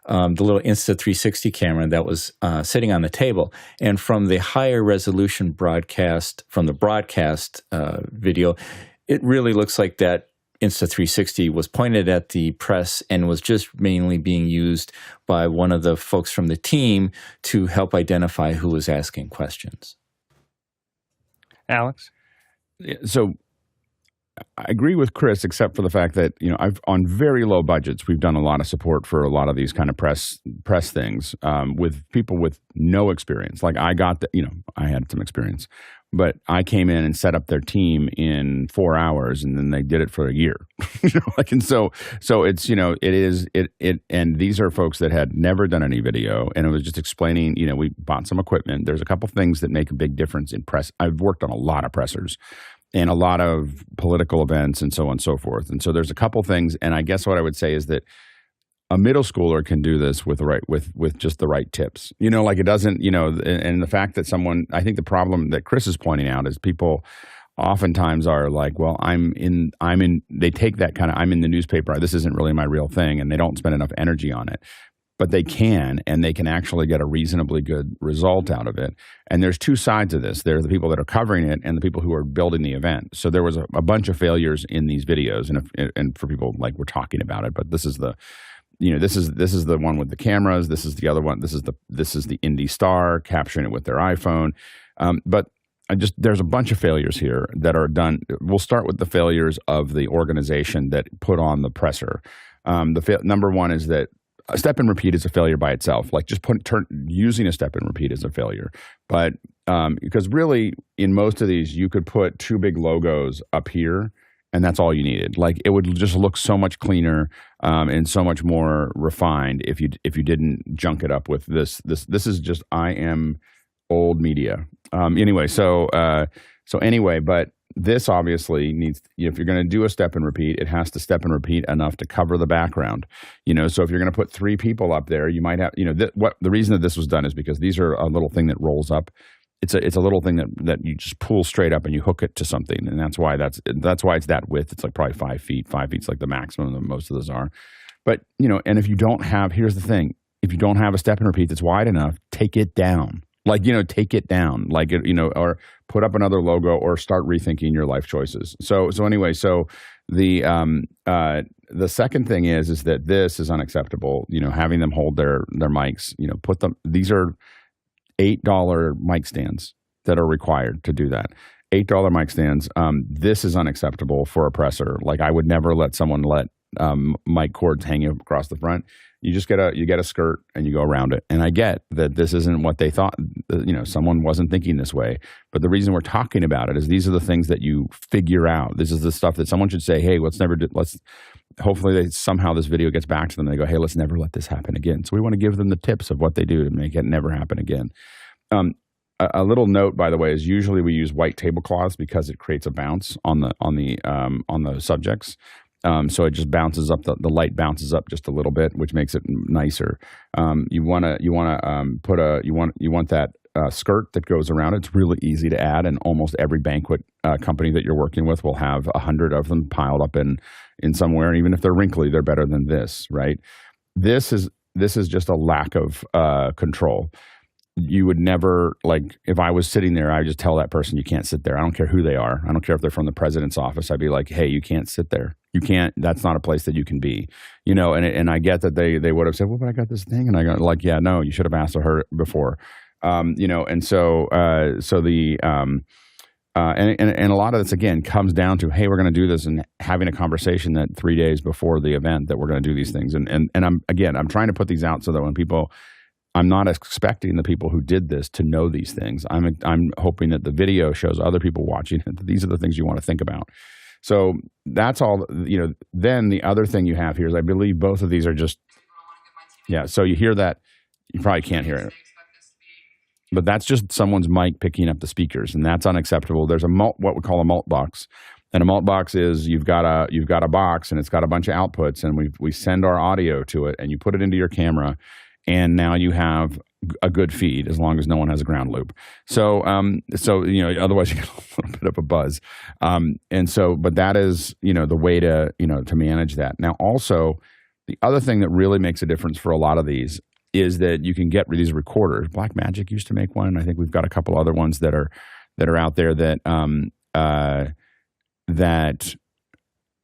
little Insta360 camera that was sitting on the table. And from the higher resolution broadcast, from the broadcast video, it really looks like that Insta360 was pointed at the press and was just mainly being used by one of the folks from the team to help identify who was asking questions. Alex? So I agree with Chris, except for the fact that, I've on very low budgets, we've done a lot of support for a lot of these kind of press things with people with no experience. Like I had some experience, but I came in and set up their team in 4 hours and then they did it for a year. And so it's, and these are folks that had never done any video and it was just explaining, we bought some equipment. There's a couple things that make a big difference in press. I've worked on a lot of pressers and a lot of political events and so on and so forth. And so there's a couple things. And I guess what I would say is that a middle schooler can do this with just the right tips. Like it doesn't, and the fact that I think the problem that Chris is pointing out is people oftentimes are like, well, they take that kind of, I'm in the newspaper, this isn't really my real thing, and they don't spend enough energy on it. But they can, and they can actually get a reasonably good result out of it. And there's two sides of this. There are the people that are covering it and the people who are building the event. So there was a bunch of failures in these videos, and for people like we're talking about it. But this is the, this is the one with the cameras. This is the other one. This is the Indy Star capturing it with their iPhone. But there's a bunch of failures here that are done. We'll start with the failures of the organization that put on the presser. Number one is that a step and repeat is a failure by itself. Like just using a step and repeat is a failure. But because really in most of these, you could put two big logos up here and that's all you needed. Like it would just look so much cleaner and so much more refined if you didn't junk it up with this. This is just, I am old media. But this obviously needs, if you're going to do a step and repeat, it has to step and repeat enough to cover the background. So if you're going to put three people up there, you might have, the reason that this was done is because these are a little thing that rolls up. It's a little thing that you just pull straight up and you hook it to something, and that's why it's that width. It's like probably 5 feet. 5 feet's like the maximum that most of those are. But and if you don't have, here's the thing: if you don't have a step and repeat that's wide enough, take it down. Take it down, or put up another logo, or start rethinking your life choices. So the second thing is that this is unacceptable. Having them hold their mics. These are $8 mic stands that are required to do that. $8 mic stands. This is unacceptable for a presser. Like I would never let someone let mic cords hanging across the front. You just get a skirt and you go around it. And I get that this isn't what they thought. Someone wasn't thinking this way. But the reason we're talking about it is these are the things that you figure out. This is the stuff that someone should say, hey, hopefully somehow this video gets back to them. And they go, hey, let's never let this happen again. So we want to give them the tips of what they do to make it never happen again. a little note, by the way, is usually we use white tablecloths because it creates a bounce on the subjects. So it just bounces up. The light bounces up just a little bit, which makes it nicer. You want that skirt that goes around. It's really easy to add, and almost every banquet company that you're working with will have 100 of them piled up in somewhere. And even if they're wrinkly, they're better than this, right? This is just a lack of control. You would never, like, if I was sitting there, I would just tell that person, you can't sit there. I don't care who they are. I don't care if they're from the president's office. I'd be like, hey, you can't sit there. You can't, that's not a place that you can be, and I get that they would have said, well, but I got this thing. And I got like, yeah, no, you should have asked her before. And a lot of this, again, comes down to, hey, we're going to do this, and having a conversation that 3 days before the event that we're going to do these things. And I'm trying to put these out so that when people, I'm not expecting the people who did this to know these things. I'm hoping that the video shows other people watching it that these are the things you want to think about. So that's all, then the other thing you have here is I believe both of these are just, yeah. So you hear that, you probably can't hear it, but that's just someone's mic picking up the speakers, and that's unacceptable. There's what we call a mult box. And a mult box is you've got a box, and it's got a bunch of outputs, and we send our audio to it, and you put it into your camera, and now you have a good feed as long as no one has a ground loop. So otherwise you get a little bit of a buzz. But that is, the way to manage that. Now, also, the other thing that really makes a difference for a lot of these is that you can get these recorders. Blackmagic used to make one. I think we've got a couple other ones that are out there that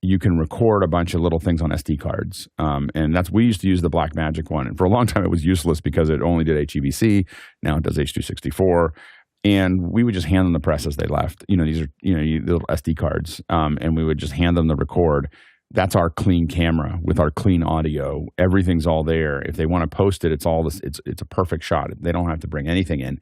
you can record a bunch of little things on SD cards. And we used to use the Blackmagic one. And for a long time, it was useless because it only did HEVC. Now it does H.264. And we would just hand them the press as they left. These are, little SD cards. And we would just hand them the record. That's our clean camera with our clean audio. Everything's all there. If they want to post it, it's all this. It's a perfect shot. They don't have to bring anything in.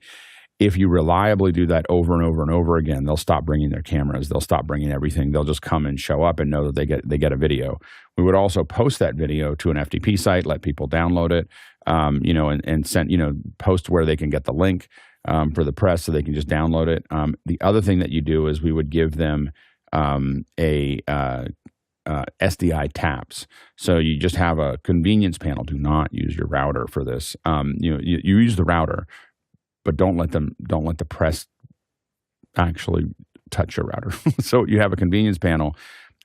If you reliably do that over and over and over again, they'll stop bringing their cameras. They'll stop bringing everything. They'll just come and show up and know that they get a video. We would also post that video to an FTP site, let people download it, and send, post where they can get the link for the press so they can just download it. The other thing that you do is we would give them SDI taps. So you just have a convenience panel. Do not use your router for this. You use the router, but don't let the press actually touch your router. So you have a convenience panel,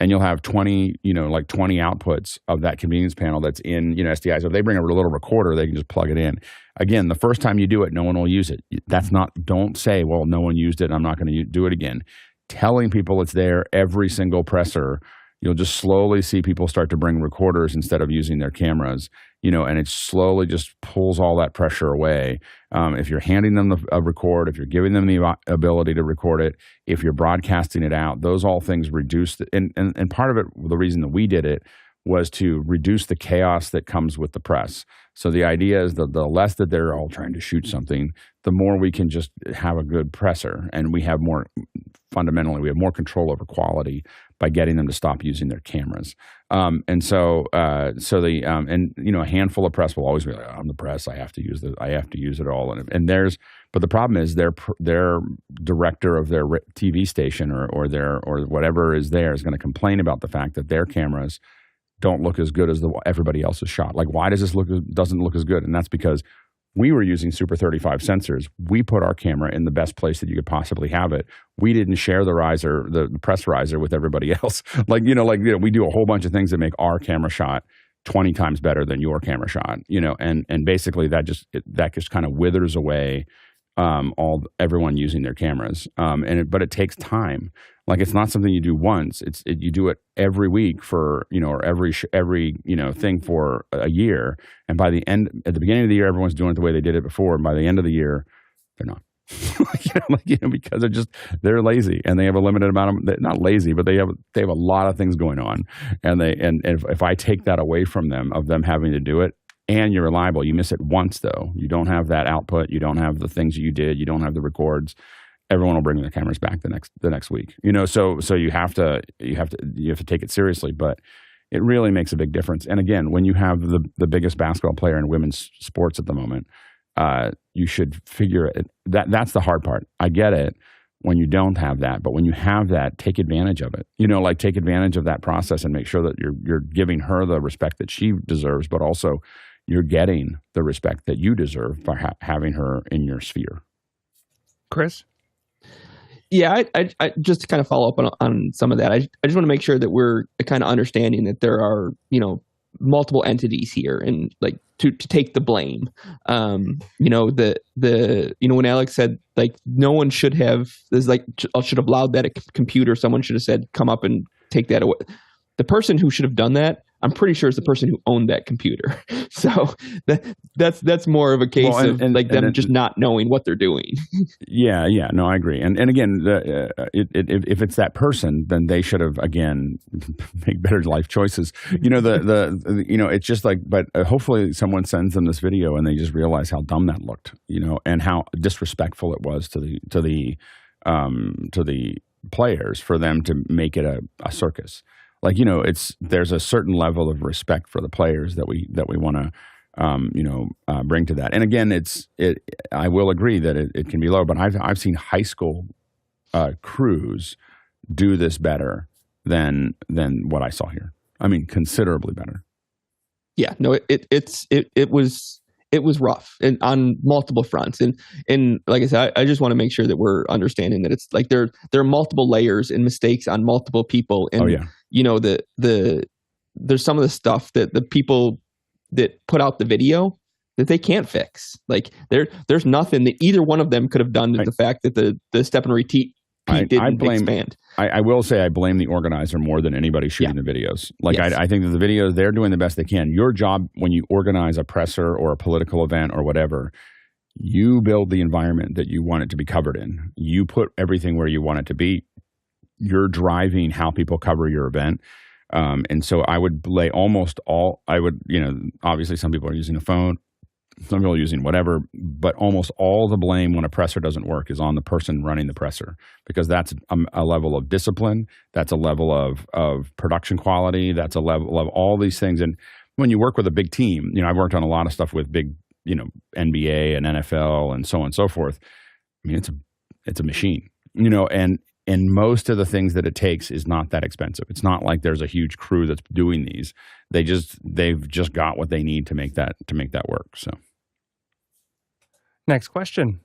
and you'll have 20 outputs of that convenience panel that's in, SDI. So if they bring a little recorder, they can just plug it in. Again, the first time you do it, no one will use it. Don't say, well, no one used it, I'm not going to do it again. Telling people it's there, every single presser, you'll just slowly see people start to bring recorders instead of using their cameras, and it slowly just pulls all that pressure away. If you're handing them a record, if you're giving them the ability to record it, if you're broadcasting it out, those all things reduce. And part of it, the reason that we did it was to reduce the chaos that comes with the press. So the idea is that the less that they're all trying to shoot something, the more we can just have a good presser, and we have more control over quality by getting them to stop using their cameras. A handful of press will always be like, I'm the press, I have to use it all. But the problem is their director of their TV station or whatever is there is going to complain about the fact that their cameras don't look as good as everybody else's shot. Like, why does this doesn't look as good? And that's because we were using Super 35 sensors. We put our camera in the best place that you could possibly have it. We didn't share the riser, the press riser, with everybody else. We do a whole bunch of things that make our camera shot 20 times better than your camera shot. And basically that just kind of withers away everyone using their cameras. But it takes time. Like, it's not something you do once. You do it every week for, or every thing for a year. And at the beginning of the year, everyone's doing it the way they did it before. And by the end of the year, they're not. Because they're lazy, and they have a limited amount of, not lazy, but they have a lot of things going on. And if I take that away from them, of them having to do it, and you're reliable, you miss it once though. You don't have that output. You don't have the things you did. You don't have the records. Everyone will bring their cameras back the next week. So you have to take it seriously, but it really makes a big difference. And again, when you have the biggest basketball player in women's sports at the moment, you should figure it. That's the hard part. I get it when you don't have that, but when you have that, take advantage of it. Like take advantage of that process and make sure that you're giving her the respect that she deserves, but also you're getting the respect that you deserve by having her in your sphere. Chris? Yeah, I just to kind of follow up on some of that. I just want to make sure that we're kind of understanding that there are, multiple entities here, and like to take the blame. When Alex said like no one should have, should have allowed that computer. Someone should have said, come up and take that away. The person who should have done that, I'm pretty sure, is the person who owned that computer. So that's more of a case of them just not knowing what they're doing. Yeah, no, I agree. And again, if it's that person, then they should have again make better life choices. It's just like, but hopefully someone sends them this video and they just realize how dumb that looked, and how disrespectful it was to the players for them to make it a circus. Like, there's a certain level of respect for the players that we want to bring to that. And again, I will agree that it can be low, but I've seen high school crews do this better than what I saw here. I mean, considerably better. Yeah, no, it was rough and on multiple fronts. And like I said, I just want to make sure that we're understanding that it's like there are multiple layers and mistakes on multiple people. And there's some of the stuff that the people that put out the video that they can't fix. Like there's nothing that either one of them could have done to the fact that the step and repeat didn't expand. I will say I blame the organizer more than anybody shooting the videos. Like yes. I think that the videos, they're doing the best they can. Your job when you organize a presser or a political event or whatever, you build the environment that you want it to be covered in. You put everything where you want it to be. You're driving how people cover your event. And so I would lay obviously some people are using a phone, some people are using whatever, but almost all the blame when a presser doesn't work is on the person running the presser, because that's a level of discipline. That's a level of production quality. That's a level of all these things. And when you work with a big team, I've worked on a lot of stuff with big, NBA and NFL and so on and so forth. I mean, it's a machine, and most of the things that it takes is not that expensive. It's not like there's a huge crew that's doing these. They've just got what they need to make that work. So, next question.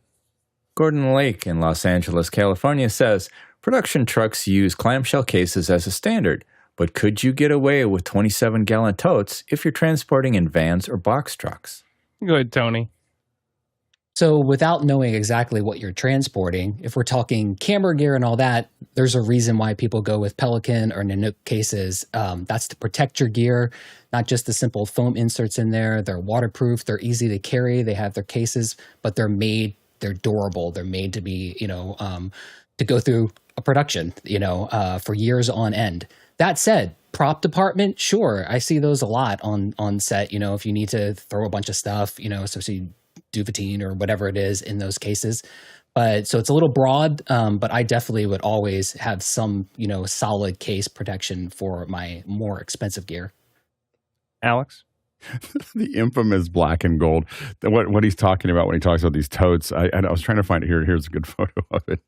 Gordon Lake in Los Angeles, California says, production trucks use clamshell cases as a standard, but could you get away with 27-gallon totes if you're transporting in vans or box trucks? Go ahead, Tony. So without knowing exactly what you're transporting, if we're talking camera gear and all that, there's a reason why people go with Pelican or Nanook cases. That's to protect your gear, not just the simple foam inserts in there. They're waterproof. They're easy to carry. They have their cases, but they're durable. They're made to be, to go through a production, for years on end. That said, prop department, sure. I see those a lot on set, if you need to throw a bunch of stuff, especially Duvetine or whatever it is in those cases. But so it's a little broad, but I definitely would always have some, solid case protection for my more expensive gear. Alex? The infamous black and gold. What he's talking about when he talks about these totes, I was trying to find it here. Here's a good photo of it.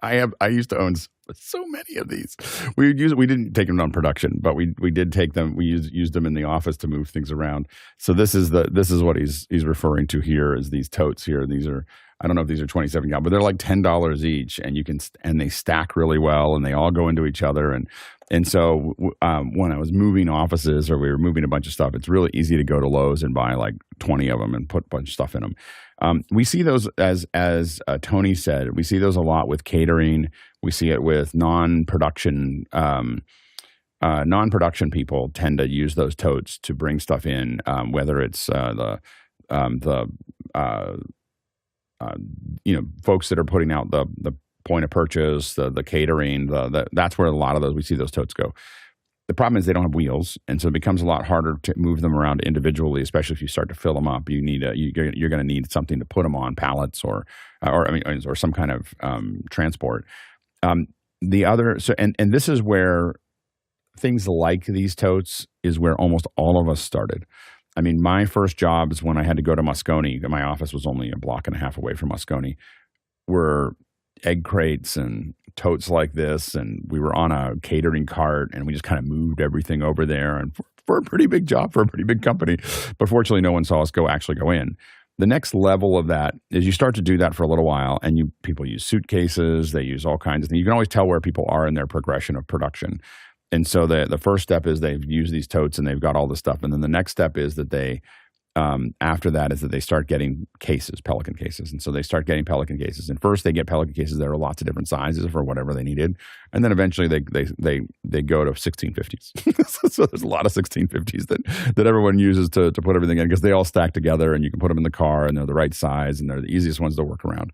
I used to own so many of these. We didn't take them on production, but we did take them. We used them in the office to move things around. So this is what he's referring to here is these totes here. These are, I don't know if these are 27 gallon, but they're like $10 each, and they stack really well, and they all go into each other. And so when I was moving offices or we were moving a bunch of stuff, it's really easy to go to Lowe's and buy like 20 of them and put a bunch of stuff in them. We see those as Tony said, we see those a lot with catering. We see it with non-production people tend to use those totes to bring stuff in, whether it's folks that are putting out the point of purchase, the catering, that's where a lot of those, we see those totes go. The problem is they don't have wheels, and so it becomes a lot harder to move them around individually, especially if you start to fill them up. You're going to need something to put them on, pallets or some kind of transport. And this is where things like these totes is where almost all of us started. I mean, my first jobs when I had to go to Moscone, my office was only a block and a half away from Moscone, were egg crates and totes like this. And we were on a catering cart and we just kind of moved everything over there. And for a pretty big job, for a pretty big company. But fortunately, no one saw us actually go in. The next level of that is you start to do that for a little while, and people use suitcases, they use all kinds of things. You can always tell where people are in their progression of production. And so the first step is they've used these totes and they've got all this stuff. And then the next step is that they, after that, is that they start getting cases, Pelican cases. And so they start getting Pelican cases. And first they get Pelican cases that are lots of different sizes for whatever they needed. And then eventually they go to 1650s. So there's a lot of 1650s that everyone uses to put everything in, because they all stack together and you can put them in the car and they're the right size and they're the easiest ones to work around.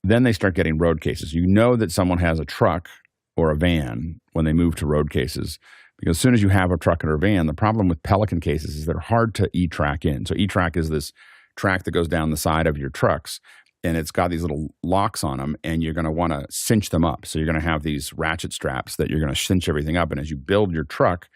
Then they start getting road cases. You know that someone has a truck or a van when they move to road cases, because as soon as you have a truck or a van, the problem with Pelican cases is they're hard to E-track in. So E-track is this track that goes down the side of your trucks, and it's got these little locks on them, and you're going to want to cinch them up. So you're going to have these ratchet straps that you're going to cinch everything up. And as you build your truck,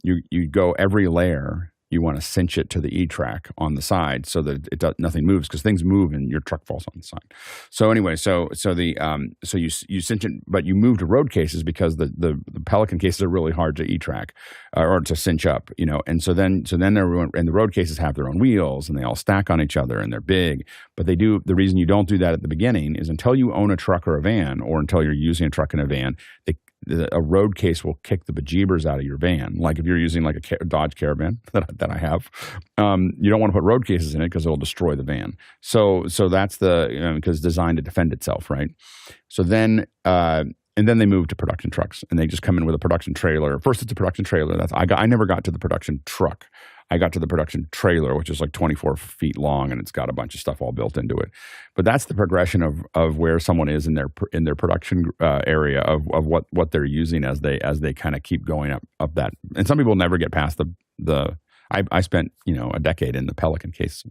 you go every layer. You want to cinch it to the E-track on the side so that nothing moves, because things move and your truck falls on the side. So anyway, so you cinch it, but you move to road cases because the Pelican cases are really hard to E-track or to cinch up, you know. And so then and the road cases have their own wheels and they all stack on each other and they're big. But the reason you don't do that at the beginning is until you own a truck or a van, or until you're using a truck and a van, a road case will kick the bejeebers out of your van. Like if you're using like a Dodge Caravan that I have, you don't want to put road cases in it because it'll destroy the van. So that's because it's designed to defend itself, right? So then, and then they move to production trucks and they just come in with a production trailer. First it's a production trailer. I never got to the production truck. I got to the production trailer, which is like 24 feet long, and it's got a bunch of stuff all built into it. But that's the progression of where someone is in their production area of what they're using as they kind of keep going up that. And some people never get past the. I spent a decade in the Pelican case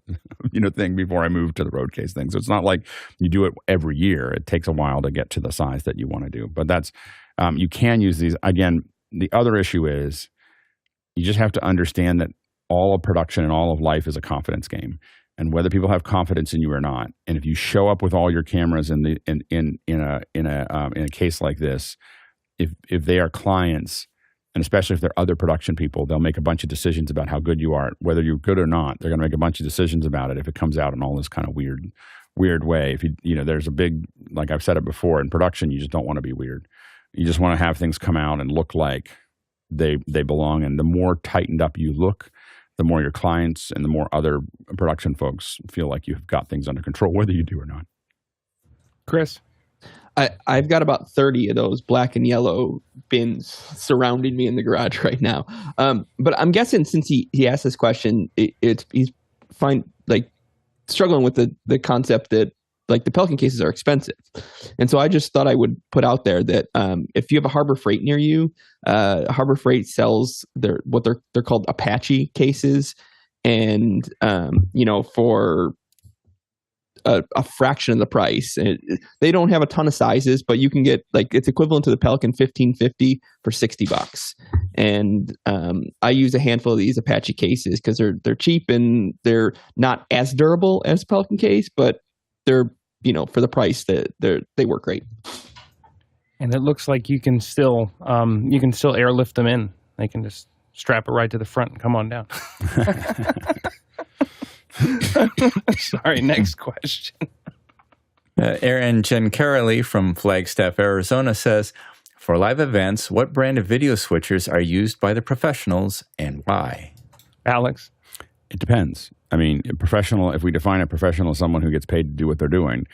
thing before I moved to the road case thing. So it's not like you do it every year. It takes a while to get to the size that you want to do. But that's you can use these. Again, the other issue is you just have to understand that all of production and all of life is a confidence game, and whether people have confidence in you or not. And if you show up with all your cameras in a case like this, if they are clients, and especially if they're other production people, they'll make a bunch of decisions about how good you are. Whether you're good or not, they're going to make a bunch of decisions about it if it comes out in all this kind of weird way. If there's a big, like I've said it before, in production, you just don't want to be weird. You just want to have things come out and look like they belong. And the more tightened up you look, the more your clients and the more other production folks feel like you've got things under control, whether you do or not. Chris? I've got about 30 of those black and yellow bins surrounding me in the garage right now. But I'm guessing since he asked this question, he's struggling with the concept that like the Pelican cases are expensive. And so I just thought I would put out there that if you have a Harbor Freight near you, Harbor Freight sells what they're called Apache cases. And, for a fraction of the price. And they don't have a ton of sizes, but you can get it's equivalent to the Pelican 1550 for $60. And I use a handful of these Apache cases because they're cheap and they're not as durable as Pelican case, but they're for the price that they work great. And it looks like you can still airlift them in. They can just strap it right to the front and come on down. Sorry, next question. Aaron Giancarelli from Flagstaff, Arizona says, for live events, what brand of video switchers are used by the professionals and why? Alex? It depends. I mean, professional, if we define a professional as someone who gets paid to do what they're doing,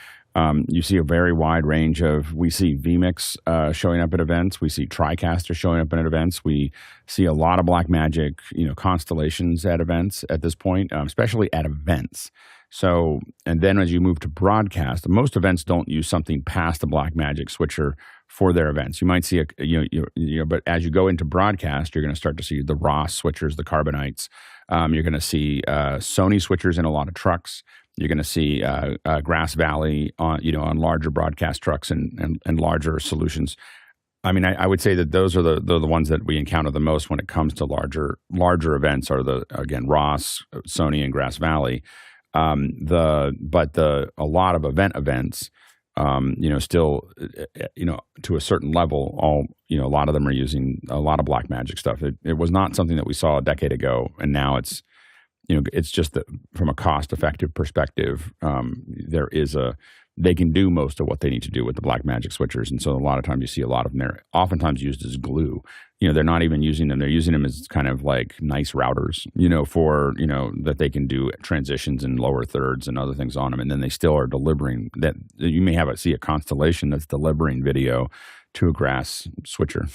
you see a very wide range we see vMix showing up at events. We see TriCaster showing up at events. We see a lot of Blackmagic, constellations at events at this point, especially at events. So, and then as you move to broadcast, most events don't use something past the Blackmagic switcher for their events. You might see but as you go into broadcast, you're going to start to see the Ross switchers, the Carbonites. You're going to see Sony switchers in a lot of trucks. You're going to see Grass Valley on larger broadcast trucks and larger solutions. I mean, I would say that those are the ones that we encounter the most when it comes to larger events. Are again Ross, Sony, and Grass Valley. A lot of events. Still, to a certain level, a lot of them are using a lot of Blackmagic stuff. It was not something that we saw a decade ago, and now it's just that from a cost-effective perspective, they can do most of what they need to do with the Blackmagic switchers, and so a lot of times you see a lot of them. They're oftentimes used as glue. They're not even using them. They're using them as kind of like nice routers, for that they can do transitions in lower thirds and other things on them, and then they still are delivering that. You may see a constellation that's delivering video to a Grass switcher,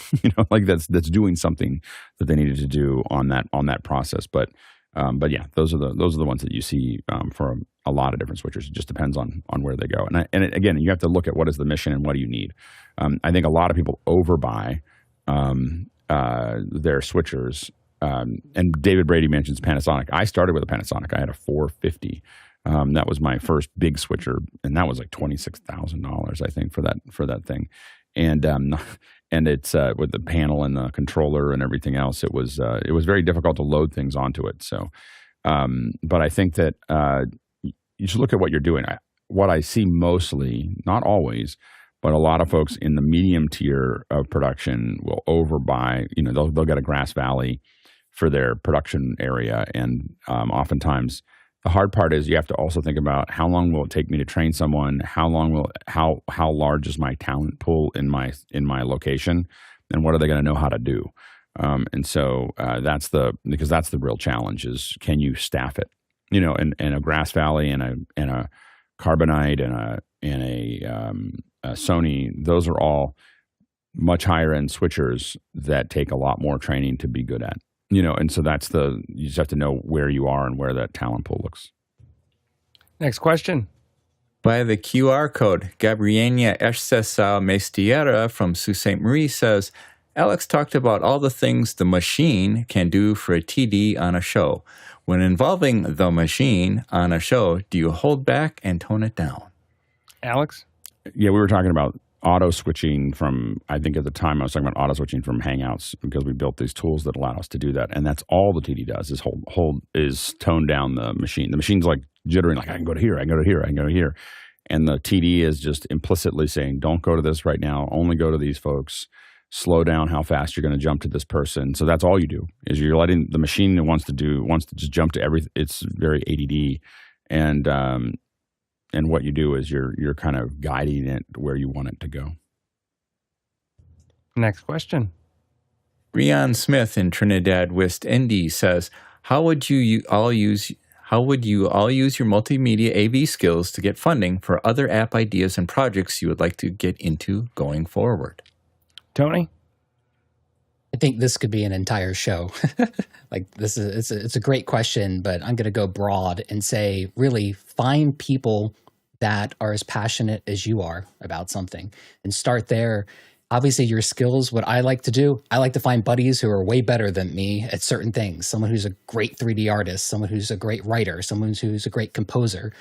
like that's doing something that they needed to do on that process, but yeah, those are the ones that you see for a lot of different switchers. It just depends on where they go. Again, you have to look at what is the mission and what do you need. I think a lot of people overbuy their switchers. And David Brady mentions Panasonic. I started with a Panasonic. I had a 450. That was my first big switcher, and that was like $26,000, I think, for that thing. And it's with the panel and the controller and everything else. It was very difficult to load things onto it. So, but I think that you should look at what you're doing. What I see mostly, not always, but a lot of folks in the medium tier of production will overbuy. They'll get a Grass Valley for their production area, and oftentimes. The hard part is you have to also think about how long will it take me to train someone? How large is my talent pool in my location, and what are they going to know how to do? That's the real challenge is can you staff it? And a Grass Valley and a Carbonite and a Sony, those are all much higher end switchers that take a lot more training to be good at. And so you just have to know where you are and where that talent pool looks. Next question. By the QR code, Gabriela Echcesa Mestiera from Sault Ste. Marie says, Alex talked about all the things the machine can do for a TD on a show. When involving the machine on a show, do you hold back and tone it down? Alex? Yeah, we were talking about auto switching from, I think at the time I was talking about auto switching from Hangouts because we built these tools that allow us to do that. And that's all the TD does is tone down the machine. The machine's like jittering, like I can go to here, I can go to here, I can go to here. And the TD is just implicitly saying, don't go to this right now, only go to these folks, slow down how fast you're going to jump to this person. So that's all you do is you're letting the machine that wants to just jump to everything. It's very ADD. And what you do is you're kind of guiding it where you want it to go. Next question. Rian Smith in Trinidad West Indies says, how would you all use your multimedia AV skills to get funding for other app ideas and projects you would like to get into going forward? Tony? I think this could be an entire show. It's a great question, but I'm going to go broad and say, really find people that are as passionate as you are about something and start there. Obviously, your skills, what I like to do, I like to find buddies who are way better than me at certain things. Someone who's a great 3D artist, someone who's a great writer, someone who's a great composer.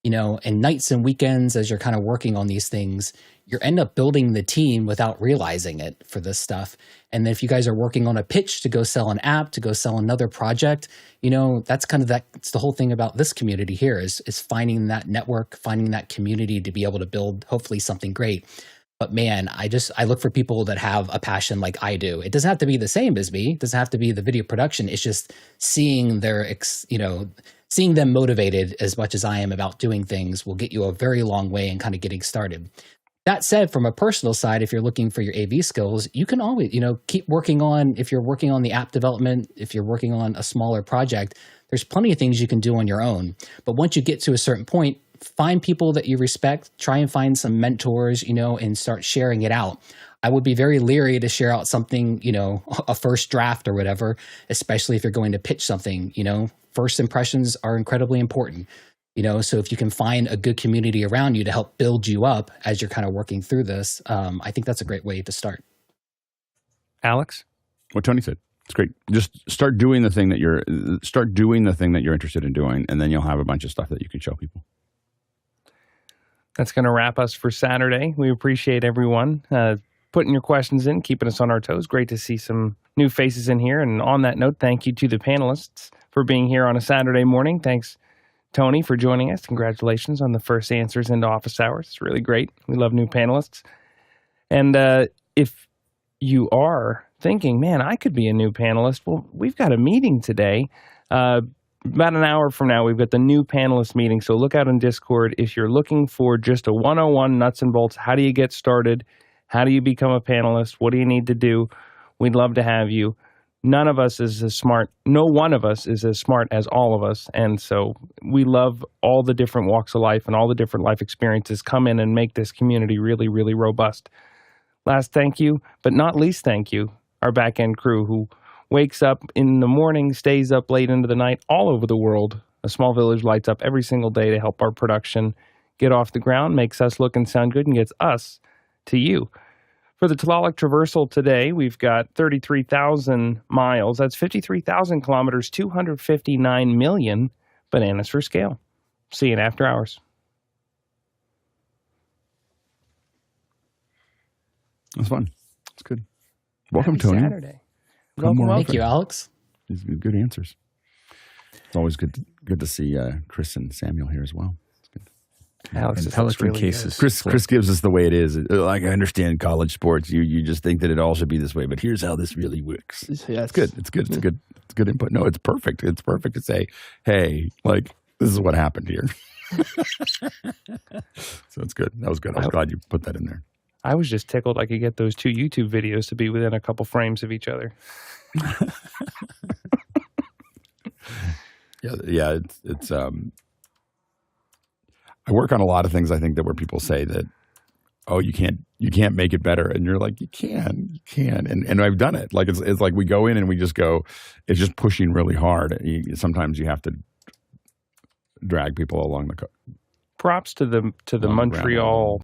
And nights and weekends as you're kind of working on these things, you end up building the team without realizing it for this stuff. And then if you guys are working on a pitch to go sell an app, to go sell another project, that's kind of it's the whole thing about this community here is finding that network, finding that community to be able to build hopefully something great. But man, I look for people that have a passion like I do. It doesn't have to be the same as me. It doesn't have to be the video production. It's just seeing seeing them motivated as much as I am about doing things will get you a very long way in kind of getting started. That said, from a personal side, if you're looking for your AV skills, you can always, keep working on, if you're working on the app development, if you're working on a smaller project, there's plenty of things you can do on your own. But once you get to a certain point, find people that you respect, try and find some mentors, and start sharing it out. I would be very leery to share out something, a first draft or whatever, especially if you're going to pitch something, First impressions are incredibly important, so if you can find a good community around you to help build you up as you're kind of working through this, I think that's a great way to start. Alex? What Tony said. It's great. Just start doing the thing that you're interested in doing, and then you'll have a bunch of stuff that you can show people. That's going to wrap us for Saturday. We appreciate everyone putting your questions in, keeping us on our toes. Great to see some new faces in here. And on that note, thank you to the panelists for being here on a Saturday morning. Thanks, Tony, for joining us. Congratulations on the first answers into office hours. It's really great. We love new panelists. And if you are thinking, man, I could be a new panelist, well, we've got a meeting today. About an hour from now, we've got the new panelist meeting. So look out on Discord. If you're looking for just a 101 nuts and bolts, how do you get started? How do you become a panelist? What do you need to do? We'd love to have you. None of us is as smart. No one of us is as smart as all of us. And so we love all the different walks of life and all the different life experiences come in and make this community really, really robust. Last thank you, but not least thank you, our back-end crew who wakes up in the morning, stays up late into the night, all over the world. A Small Village lights up every single day to help our production get off the ground, makes us look and sound good, and gets us to you. For the Tlaloc Traversal today, we've got 33,000 miles. That's 53,000 kilometers, 259 million bananas for scale. See you in after hours. That's fun. It's good. Welcome, Happy Tony. Saturday. Come more Thank often. you, Alex. These are good answers. It's always good to see Chris and Samuel here as well. It's good. Alex, And this looks Pelican really cases. Chris gives us the way it is. Like, I understand college sports. You just think that it all should be this way, but here's how this really works. Yeah, It's good. It's good. It's good. It's good input. No, it's perfect. It's perfect to say, hey, like, this is what happened here. So it's good. That was good. I was glad you put that in there. I was just tickled I could get those two YouTube videos to be within a couple frames of each other. Yeah. It's I work on a lot of things. I think that where people say that, oh, you can't make it better, and you're like, you can, and I've done it. Like it's like we go in and we just go, it's just pushing really hard. Sometimes you have to drag people along the Props to the On the ground. Montreal